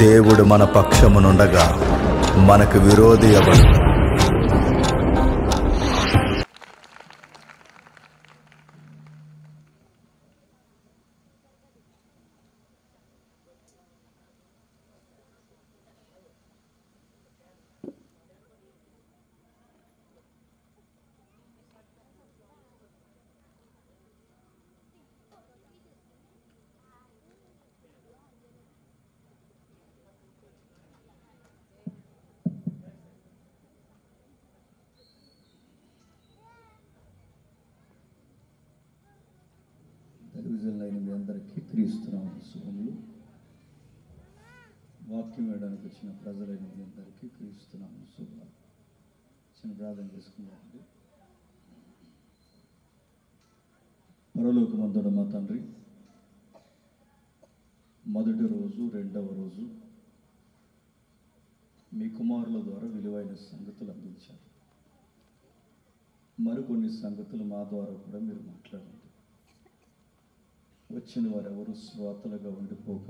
దేవుడు మన పక్షమునుండగా మనకు విరోధి ఎవడు? టెలివిజన్లైన మీ అందరికీ క్రీస్తునామమున శుభములు. వాక్యం వేయడానికి వచ్చిన ప్రజలైన మీ అందరికీ క్రీస్తునామమున శుభములు. చిన్న ప్రార్థన చేసుకుందామండి. పరలోకమందున్న మా తండ్రి, మొదటి రోజు రెండవ రోజు మీ కుమారుల ద్వారా విలువైన సంగతులు అందించారు. మరికొన్ని సంగతులు మా ద్వారా కూడా మీరు మాట్లాడండి. వచ్చిన వారెవరు శ్రోతలుగా ఉండిపోక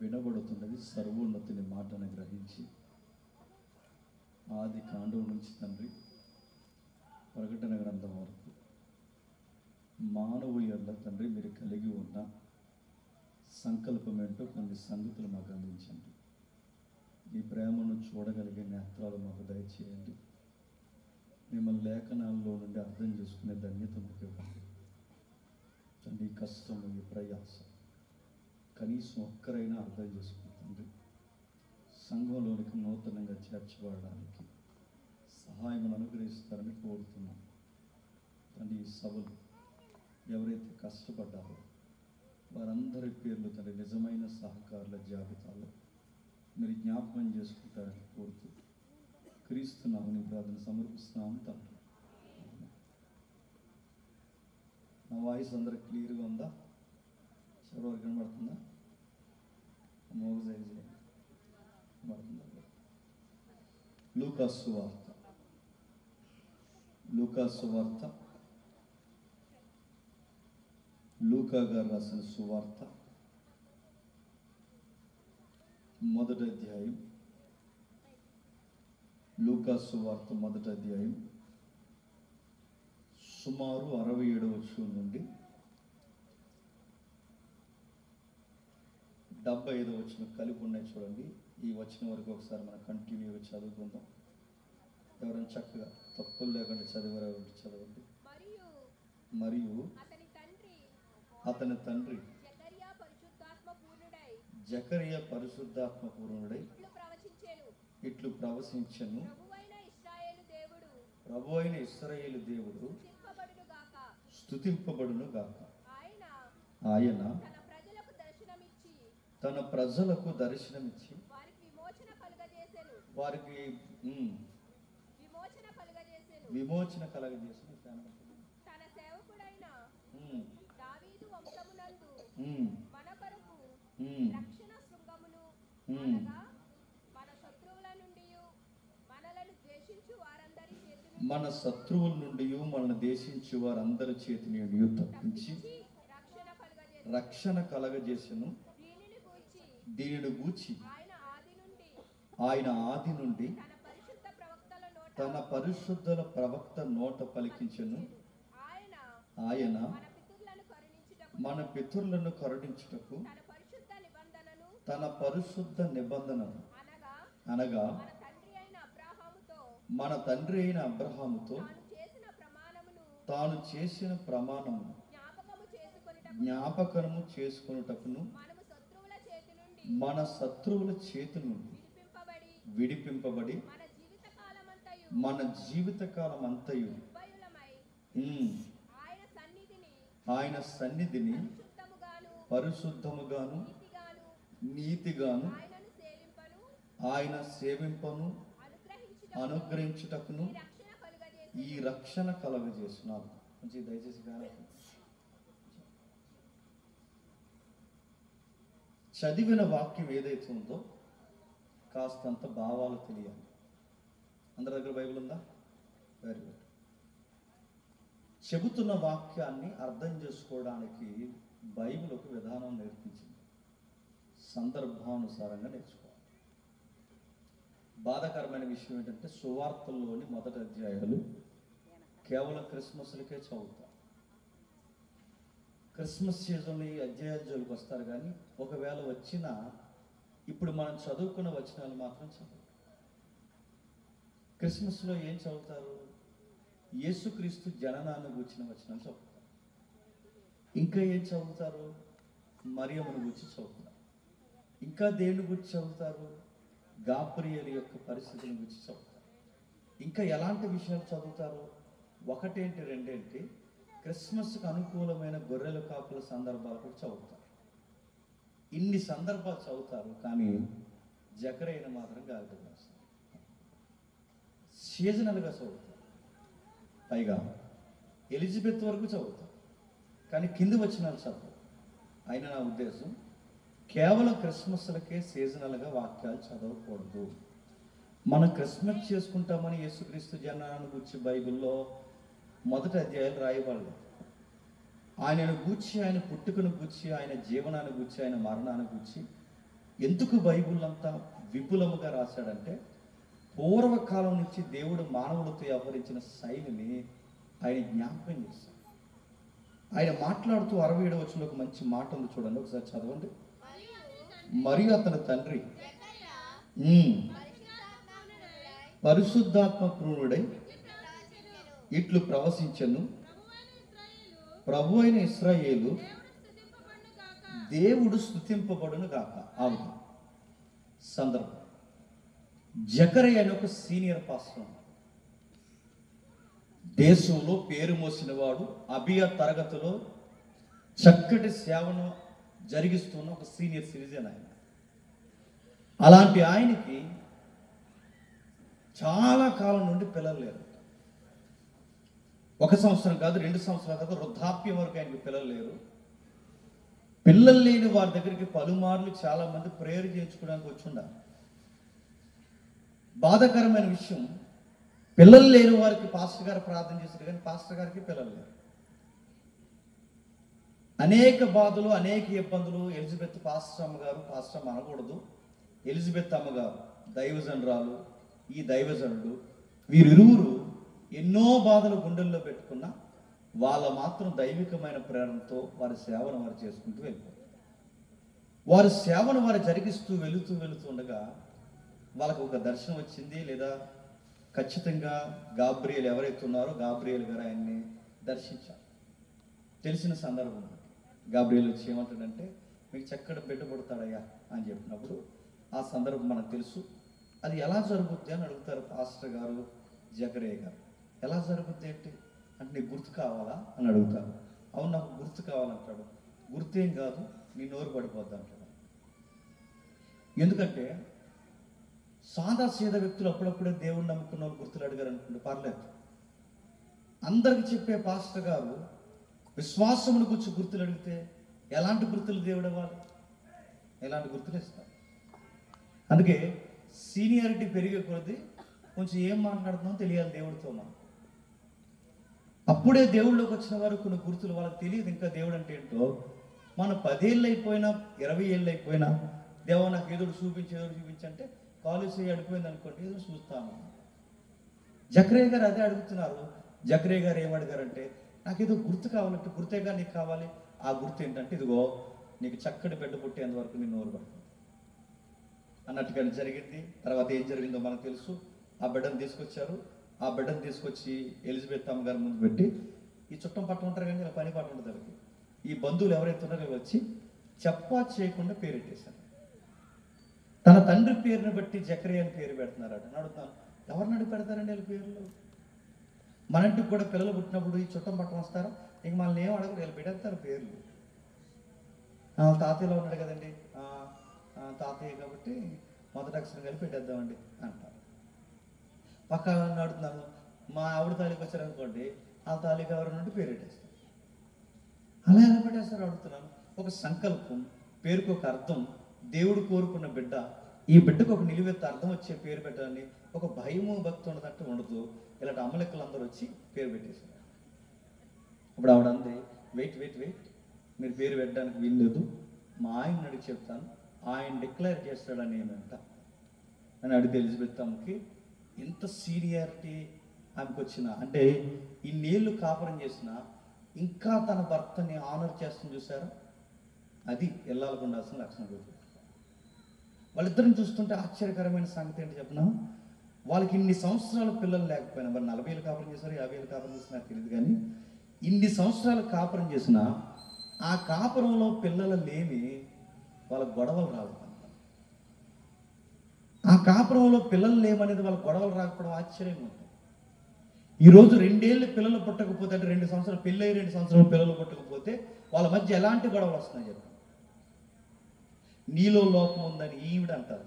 వినబడుతున్నది సర్వోన్నతిని మాటను గ్రహించి ఆది కాండం నుంచి తండ్రి ప్రకటన గ్రంథం వరకు మానవుల యొద్ద తండ్రి మీరు కలిగి ఉన్న సంకల్పం ఏంటో కొన్ని సంగతులు మాకు అందించండి. ఈ ప్రేమను చూడగలిగే నేత్రాలు మాకు దయచేయండి. మిమ్మల్ని లేఖనాల్లో నుండి అర్థం చేసుకునే ధన్యత మాకు ఇవ్వండి. తండ్రి, ఈ కష్టము, ఈ ప్రయాస కనీసం ఒక్కరైనా అర్థం చేసుకుంటుంది. సంఘంలోనికి నూతనంగా చేర్చబడడానికి సహాయం అనుగ్రహిస్తారని కోరుతున్నాం. తండ్రి, ఈ సభలు ఎవరైతే కష్టపడ్డారో వారందరి పేర్లు తండ్రి నిజమైన సహకారుల జాబితాలో మీరు జ్ఞాపకం చేసుకుంటారని కోరుతూ క్రీస్తునామమున ప్రార్థన సమర్పిస్తున్నాము తండ్రి. నా వాయిస్ అందరికి క్లియర్గా ఉందా? చివరి వరకు కనబడుతుందా? మోగజైజ్ కనబడుతుందా? లూకా సువార్త లూకా గారు రాసిన సువార్త మొదటి అధ్యాయం. లూకా సువార్త మొదటి అధ్యాయం సుమారు 67వ వచనం నుండి 75వ వచనం కలిపి ఉన్నాయి చూడండి. ఈ వచనం వరకు ఒకసారి మనం కంటిన్యూగా చదువుకుందాం. ఎవరైనా చక్కగా తప్పులు లేకుండా చదివారు చదవండి. మరియు అతని తండ్రి జకరియా పరిశుద్ధాత్మ పూర్ణుడై ఇట్లు ప్రవచించెను, ప్రభువైన ఇశ్రాయేలు దేవుడు స్తుతింపబడును గాక. ఆయన తన ప్రజలకు దర్శనమిచ్చి వారికి విమోచన కలగజేసిన తన సేవకుడైన దావీదు వంశమునందు మన కొరకు రక్షణ శృంగమును, అనగా మన శత్రువుల నుండి మనలను ద్వేషించు వారందరి చేతిని మన శత్రువుల నుండి మనల్ని దేశించు వారందరి చేతిని తప్పించి రక్షణ కలగజేసెను. దీనిని గూర్చి ఆయన ఆది నుండి తన పరిశుద్ధుల ప్రవక్త నోట పలికించెను. ఆయన మన పితరులను కరుణించుటకు తన పరిశుద్ధ నిబంధనను, అనగా మన తండ్రి అయిన అబ్రహాముతో తాను చేసిన ప్రమాణమును జ్ఞాపకము చేసుకొనుటకును మన శత్రువుల చేతి నుండి విడిపింపబడి మన జీవితకాలం అంతయు ఆయన సన్నిధిని పరిశుద్ధముగాను నీతిగాను ఆయన సేవింపను అనుగ్రహించుటకును ఈ రక్షణ కలుగజేస్తున్నారు. మంచి దయచేసి చదివిన వాక్యం ఏదైతే ఉందో కాస్తంత భావాలు తెలియాలి. అందరి దగ్గర బైబిల్ ఉందా? Very good. చెబుతున్న వాక్యాన్ని అర్థం చేసుకోవడానికి బైబిల్ ఒక విధానం నేర్పించింది. సందర్భానుసారంగా నేర్చుకోవాలి. బాధాకరమైన విషయం ఏంటంటే సువార్తల్లోని మొదటి అధ్యాయాలు కేవలం క్రిస్మస్లకే చదువుతారు. క్రిస్మస్ సీజన్లో ఈ అధ్యాయాల జోలికి వస్తారు, కానీ ఒకవేళ వచ్చినా ఇప్పుడు మనం చదువుకున్న వచనాలు మాత్రం చదువు. క్రిస్మస్లో ఏం చదువుతారు? యేసుక్రీస్తు జననాన్ని గూర్చిన వచనాలు చదువుతారు. ఇంకా ఏం చదువుతారు? మరియమ్మను గురించి చదువుతారు. ఇంకా దేని గురించి చదువుతారు? గాబ్రియేలు యొక్క పరిస్థితిని గురించి చదువుతారు. ఇంకా ఎలాంటి విషయాలు చదువుతారు? ఒకటేంటి రెండేంటి, క్రిస్మస్కి అనుకూలమైన గొర్రెల కాపుల సందర్భాలు కూడా చదువుతారు. ఇన్ని సందర్భాలు చదువుతారు, కానీ జకరియను మాత్రం గాలితో రాస్తారు. సీజనల్గా చదువుతారు. పైగా ఎలిజబెత్ వరకు చదువుతారు, కానీ కింది వచనాలు చదువు. అయినా నా ఉద్దేశం కేవలం క్రిస్మస్లకే సీజనల్గా వాక్యాలు చదవకూడదు. మనం క్రిస్మస్ చేసుకుంటామని యేసుక్రీస్తు జననాన్ని గురించి బైబిల్లో మొదటి అధ్యాయాలు రాయబడలేదు. ఆయనను గూర్చి, ఆయన పుట్టుకను గూర్చి, ఆయన జీవనాన్ని గూర్చి, ఆయన మరణాన్ని గూర్చి ఎందుకు బైబిల్ అంతా విపులముగా రాశాడంటే, పూర్వకాలం నుంచి దేవుడు మానవులతో వ్యవహరించిన శైలిని ఆయన జ్ఞాపకం చేశాడు. ఆయన మాట్లాడుతూ 67వ వచనంలో ఒక మంచి మాట ఉంది, చూడండి ఒకసారి చదవండి. మరియు అతని తండ్రి పరిశుద్ధాత్మ పూర్ణుడై ఇట్లు ప్రవశించెను, ప్రభు అయిన ఇశ్రాయేలు దేవుడు స్తుతింపబడును గాక. ఆవును సందర్భం, జకరియా అనే ఒక సీనియర్ పాస్టర్, దేశంలో పేరు మోసిన వాడు, అబియా తరగతిలో చక్కటి సేవను జరిగిస్తున్న ఒక సీనియర్ సిటిజన్ ఆయన. అలాంటి ఆయనకి చాలా కాలం నుండి పిల్లలు లేరు. 1 సంవత్సరం కాదు, 2 సంవత్సరాలు కాదు, వృద్ధాప్యం వరకు ఆయనకి పిల్లలు లేరు. పిల్లలు లేని వారి దగ్గరికి పలుమార్లు చాలా మంది ప్రేయర్ చేయించుకోవడానికి వచ్చి ఉండాలి. బాధాకరమైన విషయం, పిల్లలు లేని వారికి పాస్టర్ గారు ప్రార్థన చేశారు, కానీ పాస్టర్ గారికి పిల్లలు లేరు. అనేక బాధలు, అనేక ఇబ్బందులు. ఎలిజబెత్ పాస్టర్ అమ్మగారు, పాస్టర్ అమ్మ అనకూడదు, ఎలిజబెత్ అమ్మగారు దైవజనురాలు, ఈ దైవజనుడు, వీరిరువురు ఎన్నో బాధలు గుండెల్లో పెట్టుకున్న వాళ్ళ మాత్రం దైవికమైన ప్రేరణతో వారి సేవను వారు చేసుకుంటూ వెళ్ళిపోయారు. వారి సేవను వారు జరిగిస్తూ వెళుతుండగా వాళ్ళకు ఒక దర్శనం వచ్చింది, లేదా ఖచ్చితంగా గాబ్రియేలు ఎవరైతే ఉన్నారో గాబ్రియేలు గారు ఆయన్ని దర్శించారు. తెలిసిన సందర్భం, గాబ్రియేలు వచ్చి ఏమంటాడంటే, మీకు చక్కటి బిడ్డ పుడతాడయ్యా అని చెప్పినప్పుడు ఆ సందర్భం మనకు తెలుసు. అది ఎలా జరుగుద్ది అని అడుగుతారు పాస్టర్ గారు, జకరియా గారు. ఎలా జరుగుద్ది ఏంటి అంటే, నీకు గుర్తు కావాలా అని అడుగుతారు. అవును, నాకు గుర్తు కావాలంటాడు. గుర్తేం కాదు, నీ నోరు పడిపోద్ది అంటాడు. ఎందుకంటే సాదా సీదా వ్యక్తులు అప్పుడప్పుడే దేవుణ్ణి నమ్ముకున్న వాళ్ళు గుర్తులు అడిగారు అనుకుంటే పర్లేదు. అందరికి చెప్పే పాస్టర్ గారు విశ్వాసమును గురించి గుర్తులు అడిగితే ఎలాంటి గుర్తులు దేవుడు ఇవ్వాలి? ఎలాంటి గుర్తులు ఇస్తారు? అందుకే సీనియారిటీ పెరిగే కొద్దీ కొంచెం ఏం మాట్లాడుతున్నామో తెలియాలి దేవుడితో. మనం అప్పుడే దేవుళ్ళలోకి వచ్చిన వారు కొన్ని గుర్తులు వాళ్ళకి తెలియదు. ఇంకా దేవుడు అంటే ఏంటో మన 10 ఏళ్ళు అయిపోయినా 20 ఏళ్ళు అయిపోయినా, దేవా నాకు ఏదో చూపించంటే కాలేజీ అడిపోయింది అనుకోండి, ఏదో చూస్తాను. జకరియా గారు అదే అడుగుతున్నారు. జకరియా గారు ఏమడిగారంటే, నాకేదో గుర్తు కావాలంటే, గుర్తేగా నీకు కావాలి. ఆ గుర్తు ఏంటంటే, ఇదిగో నీకు చక్కటి బిడ్డ పుట్టేంత వరకు నేను నోరు పడుతుంది అన్నట్టుగానే జరిగింది. తర్వాత ఏం జరిగిందో మనకు తెలుసు. ఆ బిడ్డను తీసుకొచ్చారు. ఆ బిడ్డను తీసుకొచ్చి ఎలిజబెత్ అమ్మగారి ముందు పెట్టి, ఈ చుట్టం పట్టు ఉంటారు కానీ ఇలా పని పట్టు ఉంటుంది వాళ్ళకి. ఈ బంధువులు ఎవరైతే ఉన్నారో వచ్చి చెప్పా చేయకుండా పేరెట్టేశారు. తన తండ్రి పేరుని బట్టి జకరియా అని పేరు పెడుతున్నారట. అడుగుతాను, ఎవరిని అడిగి పెడతారండి వీళ్ళ పేర్లు? మన ఇంటికి కూడా పిల్లలు పుట్టినప్పుడు ఈ చుట్టం పట్టం వస్తారా? ఇంక మనల్ని ఏం అడగరు, వీళ్ళు పెట్టేస్తారు పేర్లు. తాతయ్యలో ఉన్నాడు కదండి, తాతయ్య కాబట్టి మొదటి అక్షరం కలిపి పెట్టేద్దామండి అంటారు. పక్క అడుగుతున్నాను, మా ఆవిడ తాలికి వచ్చారనుకోండి, ఆ తాలికి ఎవరి నుండి పేరు పెట్టేస్తారు. అలా ఎలా పెట్టేస్తారు అడుగుతున్నాను. ఒక సంకల్పం, పేరుకు ఒక అర్థం, దేవుడు కోరుకున్న బిడ్డ, ఈ బిడ్డకు ఒక నిలువెత్త అర్థం వచ్చే పేరు పెట్టాలని ఒక భయము భక్తి ఉండదంటే ఉండదు. ఇలాంటి అమలెక్కలు అందరూ వచ్చి పేరు పెట్టేశారు. అప్పుడు ఆవిడ అంది, వెయిట్, మీరు పేరు పెట్టడానికి వీల్లేదు, మా ఆయన అడిగి చెప్తాను, ఆయన డిక్లేర్ చేస్తాడని ఏమంట అని అడిగితే ఎలిజబెత్ అమ్మకి ఎంత సీనియారిటీ ఆమెకు వచ్చిన, అంటే ఇన్నేళ్ళు కాపురం చేసిన ఇంకా తన భర్తని ఆనర్ చేస్తుంది చూసారా, అది ఇళ్ళకు ఉండాల్సిన లక్షణం. వాళ్ళిద్దరిని చూస్తుంటే ఆశ్చర్యకరమైన సంగతి ఏంటి చెప్పిన, వాళ్ళకి ఇన్ని సంవత్సరాల పిల్లలు లేకపోయినా, మరి 40 ఏళ్ళు కాపురం చేశారు, 50 ఏళ్ళు కాపురం చేసినా నాకు తెలియదు, కానీ ఇన్ని సంవత్సరాలు కాపురం చేసిన ఆ కాపురంలో పిల్లలు లేని వాళ్ళ గొడవలు రావు. ఆ కాపురంలో పిల్లలు లేమనేది వాళ్ళ గొడవలు రాకపోవడం ఆశ్చర్యంగా ఉంది. ఈరోజు 2 ఏళ్ళు పిల్లలు పుట్టకపోతే, అంటే 2 సంవత్సరాలు పెళ్ళి 2 సంవత్సరాలు పిల్లలు పుట్టకపోతే వాళ్ళ మధ్య ఎలాంటి గొడవలు వస్తున్నాయి చెప్పండి. నీలో లోపం ఉందని ఈవిడ అంటారు,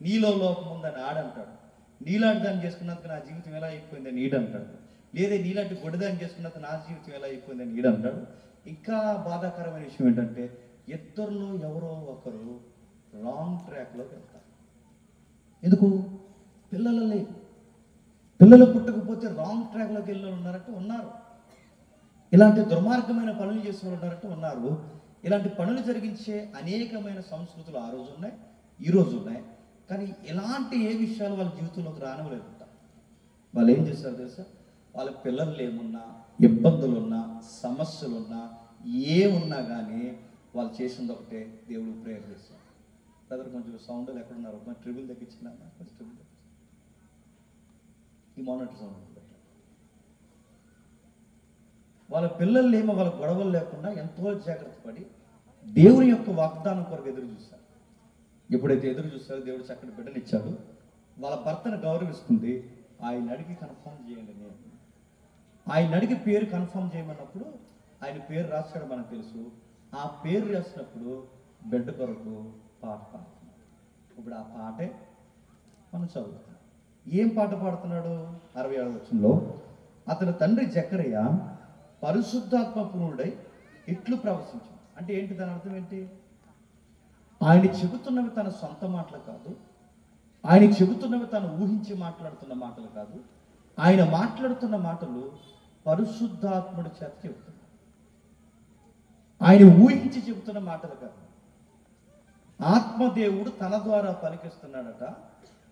నీలో లోపం ఉందని ఆడంటాడు, నీలాంటి దాన్ని చేసుకున్నందుకు నా జీవితం ఎలా అయిపోయిందని ఈడంటాడు, లేదా నీలాంటి గొడ్డదాన్ని చేసుకున్నందుకు నా జీవితం ఎలా అయిపోయిందని ఈడంటాడు. ఇంకా బాధాకరమైన విషయం ఏంటంటే ఇద్దరిలో ఎవరో ఒకరు రాంగ్ ట్రాక్లోకి వెళ్తారు. ఎందుకు? పిల్లలు లేవు, పిల్లలు పుట్టకపోతే రాంగ్ ట్రాక్లోకి వెళ్ళి ఉన్నారంటే ఉన్నారు, ఇలాంటి దుర్మార్గమైన పనులు చేసిన వాళ్ళు ఉన్నారంటే ఉన్నారు. ఇలాంటి పనులు జరిగించే అనేకమైన సంస్కృతులు ఆ రోజు ఉన్నాయి, ఈ రోజు ఉన్నాయి. కానీ ఇలాంటి ఏ విషయాలు వాళ్ళ జీవితంలోకి రానివ్వలేదు. వాళ్ళు ఏం చేస్తారు తెలుసా, వాళ్ళ పిల్లలు ఏమున్నా, ఇబ్బందులున్నా, సమస్యలున్నా, ఏమున్నా కానీ వాళ్ళు చేసింది ఒకటే, దేవుడు ప్రేయర్ చేస్తారు. బ్రదర్ కొంచెం సౌండ్లు ఎక్కడున్నారు, కొంచెం ట్రిబుల్ తగ్గించిన, కొంచెం ట్రిబుల్ ఈ మానిటర్ సౌండ్. వాళ్ళ పిల్లలు ఏమో వాళ్ళ గొడవలు లేకుండా ఎంతో జాగ్రత్త పడి దేవుని యొక్క వాగ్దానం కొరకు ఎదురు చూశారు. ఎప్పుడైతే ఎదురు చూస్తారో దేవుడు చక్కటి బిడ్డనిచ్చాడు, వాళ్ళ భర్తను గౌరవిస్తుంది. ఆయన అడిగి కన్ఫర్మ్ చేయండి, నేను ఆయన అడిగి పేరు కన్ఫర్మ్ చేయమన్నప్పుడు ఆయన పేరు రాస్తాడు మనకు తెలుసు. ఆ పేరు రాసినప్పుడు బిడ్డ కొరకు పాట పాడుతున్నాడు. ఇప్పుడు ఆ పాటే మనం చదువుతున్నాం. ఏం పాట పాడుతున్నాడు? 67వ వచనంలో అతని తండ్రి జకరియా పరిశుద్ధాత్మ పూర్ణుడై ఇట్లు ప్రవచించాడు. అంటే ఏంటి దాని అర్థం ఏంటి? ఆయన చెబుతున్నవి తన సొంత మాటలు కాదు, ఆయన చెబుతున్నవి తను ఊహించి మాట్లాడుతున్న మాటలు కాదు, ఆయన మాట్లాడుతున్న మాటలు పరిశుద్ధాత్ముడి చేత చెబుతున్నాడు. ఆయన ఊహించి చెబుతున్న మాటలు కాదు, ఆత్మదేవుడు తన ద్వారా పలికిస్తున్నాడట.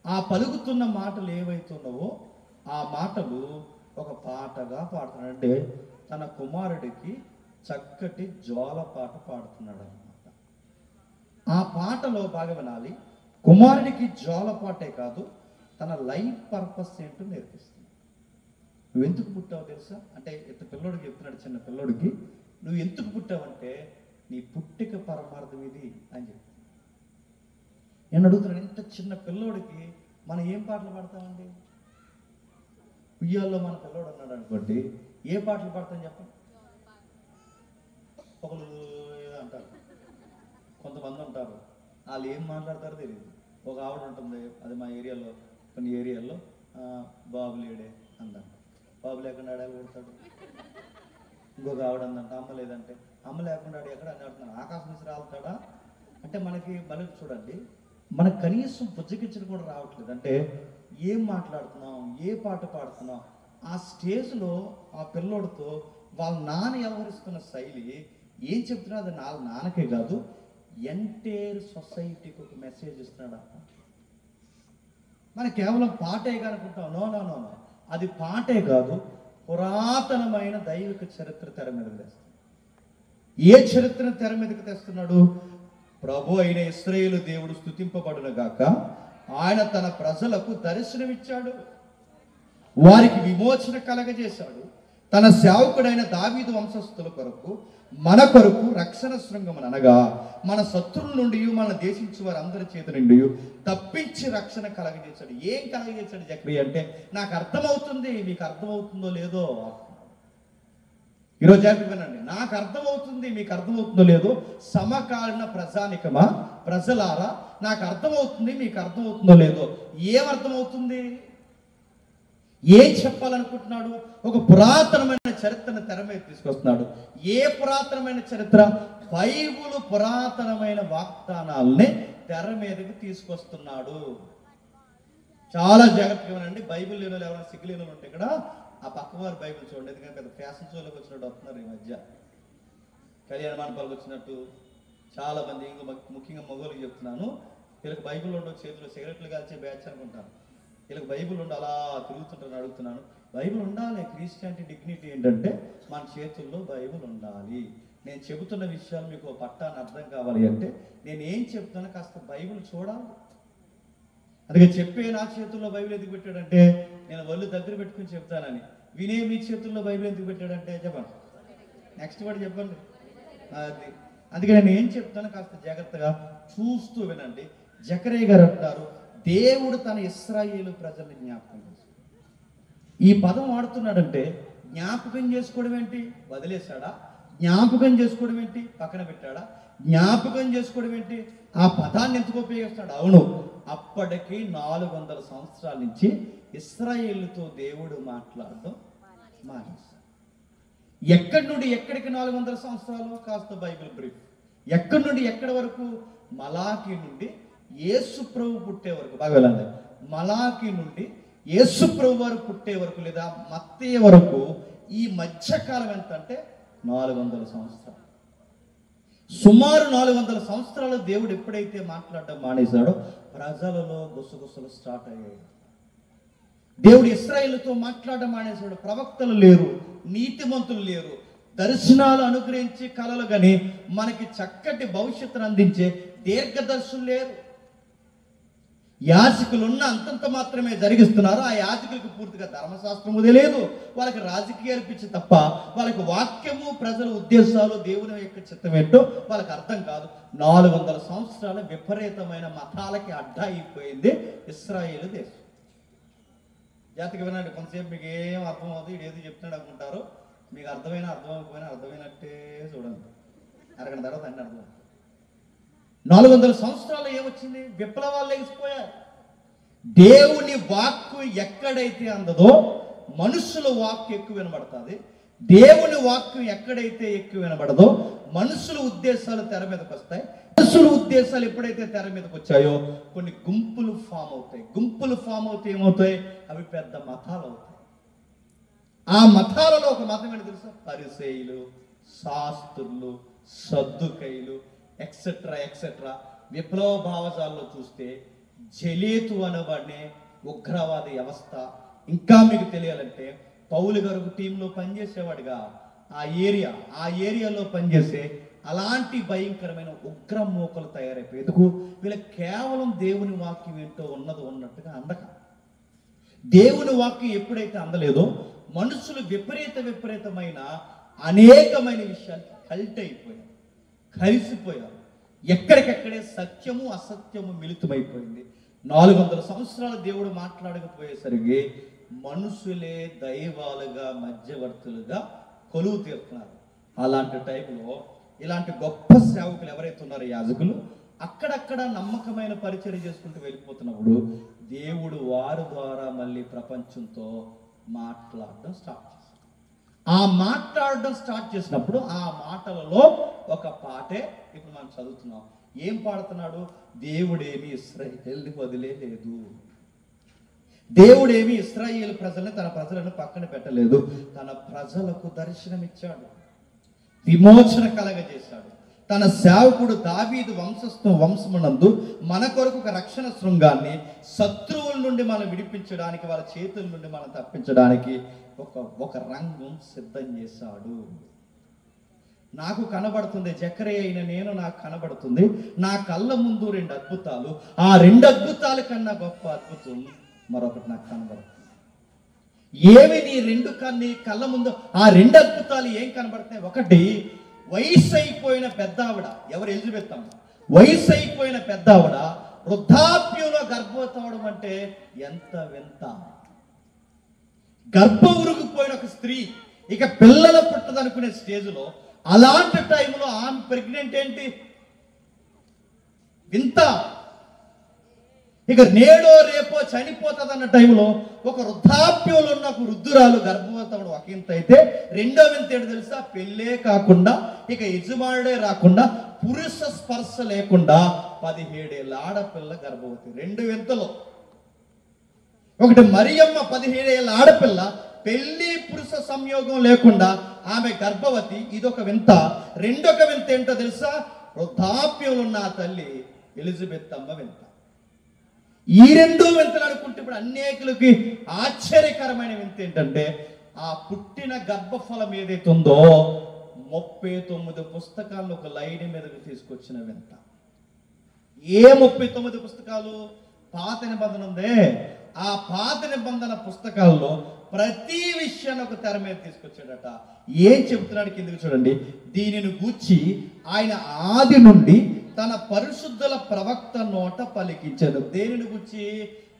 ఆ పలుకుతున్న మాటలు ఏవైతున్నావో ఆ మాటలు ఒక పాటగా పాడుతున్నాడు. అంటే తన కుమారుడికి చక్కటి జోల పాట పాడుతున్నాడు అన్నమాట. ఆ పాటలో బాగా వినాలి. కుమారుడికి జోల పాటే కాదు, తన లైఫ్ పర్పస్ ఏంటో నేర్పిస్తుంది. నువ్వు ఎందుకు పుట్టావు తెలుసా అంటే, ఇంత పిల్లోడికి చెప్తున్నాడు, చిన్న పిల్లోడికి, నువ్వు ఎందుకు పుట్టావంటే నీ పుట్టిక పరమార్థం ఇది అని చెప్పి నేను అడుగుతున్నాను. ఇంత చిన్న పిల్లోడికి మనం ఏం పాటలు పాడతామండి? ఉయ్యాల్లో మన పిల్లోడు అన్నాడు అనుకోండి, ఏ పాటలు పాడతాం చెప్పండి? ఒకరు ఏదో అంటారు, కొంతమంది ఉంటారు, వాళ్ళు ఏం మాట్లాడతారో తెలియదు. ఒక ఆవిడ ఉంటుంది, అది మా ఏరియాలో, కొన్ని ఏరియాల్లో బాబు లేడే అందంట, బాబు లేకుండా ఆడాలి కొడతాడు. ఇంకొక ఆవిడ అందంట, అమ్మ లేదంటే, అమ్మ లేకుండా ఆడు ఎక్కడ అని ఆడుతున్నాడు, ఆకాశం నుంచి రాలుతాడా అంటే మనకి మళ్ళీ చూడండి, మనకు కనీసం బుజ్జగించడం కూడా రావట్లేదు. అంటే ఏం మాట్లాడుతున్నాం, ఏ పాట పాడుతున్నాం, ఆ స్టేజ్లో ఆ పిల్లోడితో వాళ్ళ నాన్న వ్యవహరిస్తున్న శైలి ఏం చెప్తున్నా అది నాన్నకే కాదు, ఎంటైర్ సొసైటీకి ఒక మెసేజ్ ఇస్తున్నాడు. మనం కేవలం పాటే కనుకుంటాం. నో నో నో నో, అది పాటే కాదు, పురాతనమైన దైవిక చరిత్ర తెర మీదకి తెస్తాడు. ఏ చరిత్రను తెర మీదకి తెస్తున్నాడు? ప్రభు అయిన ఇశ్రాయేలు దేవుడు స్తుతింపబడును గాక, ఆయన తన ప్రజలకు దర్శనమిచ్చాడు, వారికి విమోచన కలగజేశాడు. తన సేవకుడైన దావీదు వంశస్థుల కొరకు, మన కొరకు రక్షణ శృంగమును అనగా మన శత్రువుల నుండి మన దేశించి వారందరి చేతి నుండి తప్పించి రక్షణ కలగజేశాడు. ఏం కలగజేశాడు జకరియా అంటే, నాకు అర్థమవుతుంది, మీకు అర్థమవుతుందో లేదో. ఈరోజు జాగ్రత్త వినండి, నాకు అర్థమవుతుంది, మీకు అర్థమవుతుందో లేదో. సమకాలీన ప్రజానికమా, ప్రజలారా, నాకు అర్థమవుతుంది, మీకు అర్థమవుతుందో లేదో. ఏమర్థమవుతుంది? ఏం చెప్పాలనుకుంటున్నాడు? ఒక పురాతనమైన చరిత్రను తెర మీద తీసుకొస్తున్నాడు. ఏ పురాతనమైన చరిత్ర? బైబుల్ పురాతనమైన వాగ్దానాలని తెర మీదకి తీసుకొస్తున్నాడు. చాలా జాగ్రత్తగా వినండి. బైబిల్ లేని ఎవరైనా సిగ్గులేని ఉంటే ఇక్కడ ఆ పక్కవారి బైబిల్ చూడండి. ఎందుకంటే పెద్ద ఫ్యాషన్ షోలోకి వచ్చినట్టు వస్తున్నారు ఈ మధ్య. కళ్యాణ మండపాలకు వచ్చినట్టు, చాలామంది ఇంకా ముఖ్యంగా మగవాళ్ళకి చెప్తున్నాను, వీళ్ళకి బైబిల్ ఉండవు, చేతిలో సిగరెట్లు కాల్చే బ్యాచ్ అనుకుంటాను. వీళ్ళకి బైబిల్ ఉండి అలా తిరుగుతుంటారని అడుగుతున్నాను. బైబిల్ ఉండాలి. క్రిస్టియానిటీ డిగ్నిటీ ఏంటంటే మన చేతుల్లో బైబిల్ ఉండాలి. నేను చెబుతున్న విషయాలు మీకు పట్టాన్ని అర్థం కావాలి అంటే నేను ఏం చెప్తానో కాస్త బైబిల్ చూడాలి. అందుకే చెప్పే నా చేతుల్లో బైబిల్ ఎందుకు పెట్టాడంటే నేను ఒళ్ళు దగ్గర పెట్టుకుని చెప్తానని. వినే మీ చేతుల్లో బైబిల్ ఎందుకు పెట్టాడంటే చెప్పండి, నెక్స్ట్ వర్డ్ చెప్పండి. అది అందుకే నేను ఏం చెప్తానో కాస్త జాగ్రత్తగా చూస్తూ వినండి. జకరియా గారు అంటారు, దేవుడు తన ఇశ్రాయేలు ప్రజల్ని జ్ఞాపకం చేసుకున్నాడు. ఈ పదం వాడుతున్నాడంటే జ్ఞాపకం చేసుకోవడం ఏంటి, వదిలేశాడా? జ్ఞాపకం చేసుకోవడం ఏంటి, పక్కన పెట్టాడా? జ్ఞాపకం చేసుకోవడం ఏంటి, ఆ పదాన్ని ఎందుకు ఉపయోగిస్తాడు? అవును, అప్పటికి 400 సంవత్సరాల నుంచి ఇశ్రాయేలుతో దేవుడు మాట్లాడడం మానేశాడు. ఎక్కడి నుండి ఎక్కడికి 400 సంవత్సరాలు? కాస్త బైబిల్ బ్రీఫ్. ఎక్కడి నుండి ఎక్కడి వరకు? మలాకి నుండి యేసు ప్రభు పుట్టే వరకు. బాగా వెళ్ళండి. మలాకి నుండి యేసు ప్రభు వారు పుట్టే వరకు లేదా మత్తయి వరకు ఈ మధ్యకాలం ఎంత అంటే 400 సంవత్సరాలు. సుమారు 400 సంవత్సరాలు దేవుడు ఎప్పుడైతే మాట్లాడడం మానేశాడో ప్రజలలో గుసగుసలు స్టార్ట్ అయ్యాయి. దేవుడు ఇశ్రాయేలుతో మాట్లాడడం మానేశాడు. ప్రవక్తలు లేరు, నీతిమంతులు లేరు, దర్శనాలు అనుగ్రహించి కలలు కానీ మనకి చక్కటి భవిష్యత్తును అందించే దీర్ఘదర్శులు లేరు. యాజకులున్న అంతంత మాత్రమే జరిగిస్తున్నారు. ఆ యాజకులకు పూర్తిగా ధర్మశాస్త్రము తెలియదు, వాళ్ళకి రాజకీయాలు పిచ్చి తప్ప వాళ్ళకి వాక్యము, ప్రజల ఉద్దేశాలు, దేవుని యొక్క చిత్తం ఏంటో వాళ్ళకి అర్థం కాదు. 400 సంవత్సరాల విపరీతమైన మతాలకి అడ్డా అయిపోయింది ఇశ్రాయేలు దేశం. జాతకి వినండి, కొంతసేపు మీకు ఏం అర్థం అవుతుంది, ఇది ఏది చెప్తున్నాడు అనుకుంటారు. మీకు అర్థమైనా అర్థమైపోయినా అర్థమైనట్టే చూడండి. అరగంట తర్వాత అన్నీ అర్థం. 400 సంవత్సరాలు ఏమొచ్చింది? విప్లవాలు లేచిపోయారు. దేవుని వాక్కు ఎక్కడైతే అందదో మనుషుల వాక్కు ఎక్కువ వినబడుతుంది. దేవుని వాక్కు ఎక్కడైతే ఎక్కువ వినబడదో మనుషుల ఉద్దేశాలు తెర మీదకి వస్తాయి. మనుషుల ఉద్దేశాలు ఎప్పుడైతే తెర మీదకి వచ్చాయో కొన్ని గుంపులు ఫామ్ అవుతాయి. గుంపులు ఫామ్ అవుతే ఏమవుతాయి? అవి పెద్ద మతాలు అవుతాయి. ఆ మతాలలో ఒక మతం ఏంటి తెలుసా? పరిసయ్యులు, శాస్త్రులు, సద్దుకైలు, ఎక్సెట్రా ఎక్సెట్రా. విప్లవ భావజాల్లో చూస్తే జలేతు అనబడే ఉగ్రవాద వ్యవస్థ. ఇంకా మీకు తెలియాలంటే పౌలు గారు టీంలో పనిచేసేవాడుగా ఆ ఏరియాలో పనిచేసే అలాంటి భయంకరమైన ఉగ్ర మూకలు తయారైపోయి. ఎందుకు? వీళ్ళకి కేవలం దేవుని వాక్యం ఏంటో ఉన్నట్టుగా అందక. దేవుని వాక్యం ఎప్పుడైతే అందలేదో మనుషులు విపరీతమైన అనేకమైన విషయాలు కల్ట్ అయిపోయారు, కలిసిపోయారు. ఎక్కడికెక్కడే సత్యము అసత్యము మిళితమైపోయింది. 400 సంవత్సరాలు దేవుడు మాట్లాడకపోయేసరికి మనుషులే దైవాలుగా మధ్యవర్తులుగా కొలువు తీరుతున్నారు. అలాంటి టైంలో ఇలాంటి గొప్ప సేవకులు ఎవరైతే ఉన్నారో యాజకులు అక్కడక్కడ నమ్మకమైన పరిచర్య చేసుకుంటూ వెళ్ళిపోతున్నప్పుడు దేవుడు వారి ద్వారా మళ్ళీ ప్రపంచంతో మాట్లాడడం స్టార్ట్ చేశాడు. ఆ మాట్లాడడం స్టార్ట్ చేసినప్పుడు ఆ మాటలలో ఒక పాటే ఇప్పుడు మనం చదువుతున్నాం. ఏం పాడుతున్నాడు? దేవుడేమి ఇశ్రాయేలుని వదిలేదు, దేవుడేమి ఇశ్రాయేలు ప్రజల్ని తన ప్రజలను పక్కన పెట్టలేదు, తన ప్రజలకు దర్శనమిచ్చాడు, విమోచన కలగజేశాడు. తన సేవకుడు దావీదు వంశమునందు మన కొరకు ఒక రక్షణ శృంగాన్ని, శత్రువుల నుండి మనం విడిపించడానికి, వాళ్ళ చేతుల నుండి మనం తప్పించడానికి ఒక రంగం సిద్ధం చేశాడు. నాకు కనబడుతుంది, జకరియా అయిన నేను నాకు కనబడుతుంది, నా కళ్ళ ముందు 2 అద్భుతాలు. ఆ 2 అద్భుతాల కన్నా గొప్ప అద్భుతం మరొకటి నాకు కనబడుతుంది. ఏమి నీ కళ్ళ ముందు ఆ 2 అద్భుతాలు ఏం కనబడుతున్నాయి? ఒకటి, వయసు అయిపోయిన పెద్ద ఆవిడ. ఎవరు? ఎలిజబెత్ అమ్మ. వయసు అయిపోయిన పెద్ద ఆవిడ వృద్ధాప్యంలో గర్భవతి అవడం అంటే ఎంత వింత. గర్భం ఉరిగిపోయిన ఒక స్త్రీ ఇక పిల్లలు పుట్టదనుకునే స్టేజ్లో, అలాంటి టైంలో ఆమె ప్రెగ్నెంట్ ఏంటి? వింత. ఇక నేడో రేపో చనిపోతుంది అన్న టైంలో ఒక వృద్ధాప్యంలో ఉన్న ఒక వృద్ధురాలు గర్భవతి అవడం ఒక వింత అయితే, రెండో వింత ఏంటి తెలుసా? పెళ్ళే కాకుండా ఇక యజమానుడే రాకుండా పురుష స్పర్శ లేకుండా 17 ఏళ్ళ ఆడపిల్ల గర్భవతి. 2 వింతలు. ఒకటి, మరియమ్మ 17 ఏళ్ళ ఆడపిల్ల, పెళ్లి పురుష సంయోగం లేకుండా ఆమె గర్భవతి. ఇదొక వింత. రెండొక వింత ఏంటో తెలుసా? వృద్ధాప్యంలో ఉన్న ఆ తల్లి ఎలిజబెత్ అమ్మ వింత. ఈ రెండు వింతలు అనుకుంటే ఇప్పుడు అనేకులకి ఆశ్చర్యకరమైన వింత ఏంటంటే, ఆ పుట్టిన గర్భఫలం ఏదైతే ఉందో 39 పుస్తకాలను ఒక లైన్ మీదకి తీసుకొచ్చిన వింత. ఏ 39 పుస్తకాలు? పాత నిబంధన ఉందే, ఆ పాత నిబంధన పుస్తకాల్లో ప్రతి విషయాన్ని ఒక తెర మీద తీసుకొచ్చాడట. ఏం చెప్తున్నాడు కిందకి చూడండి. దీనిని గూర్చి ఆయన ఆది నుండి తన పరిశుద్ధుల ప్రవక్త నోట పలికించాడు. దేనిని గూర్చి?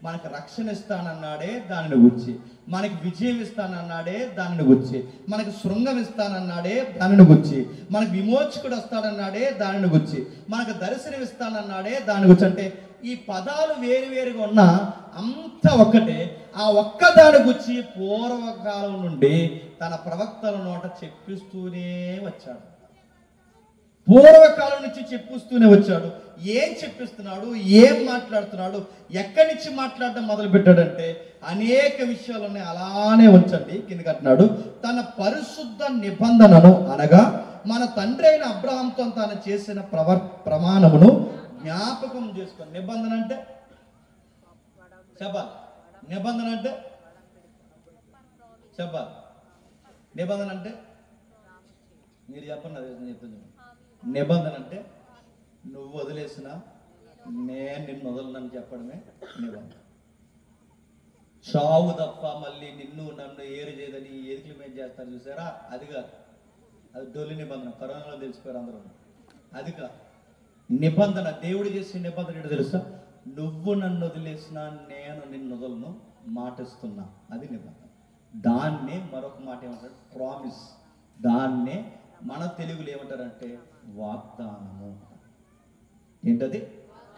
మనకు రక్షణ ఇస్తానన్నాడే దానిని గురించి, మనకి విజయం ఇస్తానన్నాడే దానిని గురించి, మనకు శృంగం ఇస్తానన్నాడే దానిని గురించి, మనకు విమోచకుడు వస్తాడన్నాడే దానిని గురించి, మనకు దర్శనం ఇస్తానన్నాడే దాని గురించి. అంటే ఈ పదాలు వేరువేరుగా ఉన్నా అంత ఒక్కటే. ఆ ఒక్క దాని గురించి పూర్వకాలం నుండి తన ప్రవక్తల నోట చెప్పిస్తూనే వచ్చాడు. పూర్వకాలం నుంచి చెప్పిస్తూనే వచ్చాడు. ఏం చెప్పిస్తున్నాడు, ఏం మాట్లాడుతున్నాడు, ఎక్కడి నుంచి మాట్లాడడం మొదలు పెట్టాడంటే అనేక విషయాలని అలానే ఉంచండి. కిందకి అంటున్నాడు, తన పరిశుద్ధ నిబంధనను అనగా మన తండ్రి అయిన అబ్రహాంతో తాను చేసిన ప్రమాణమును జ్ఞాపకం చేసుకొని. నిబంధన అంటే చెప్పాలి, నిబంధన అంటే చెప్పాలి, నిబంధన అంటే మీరు చెప్పండి, అదే చెప్తాను. నిబంధన అంటే నువ్వు వదిలేసిన నేను నిన్ను వదలనని చెప్పడమే నిబంధన. చావు తప్ప మళ్ళీ నిన్ను నన్ను ఏరు చేయదని ఎదుగుల మీద చేస్తారు చూసారా, అది కాదు. అది డొల్లి నిబంధన. కరోనాలో తెలిసిపోయారు అందరూ. అది కాదు నిబంధన. దేవుడు చేసే నిబంధన ఏంటో తెలుసా? నువ్వు నన్ను వదిలేసినా నేను నిన్ను వదలను మాటిస్తున్నా, అది నిబంధన. దాన్నే మరొక మాట ఏమంటారు? ప్రామిస్. దాన్నే మన తెలుగులో ఏమంటారంటే వాగ్దానము. ఏంటది?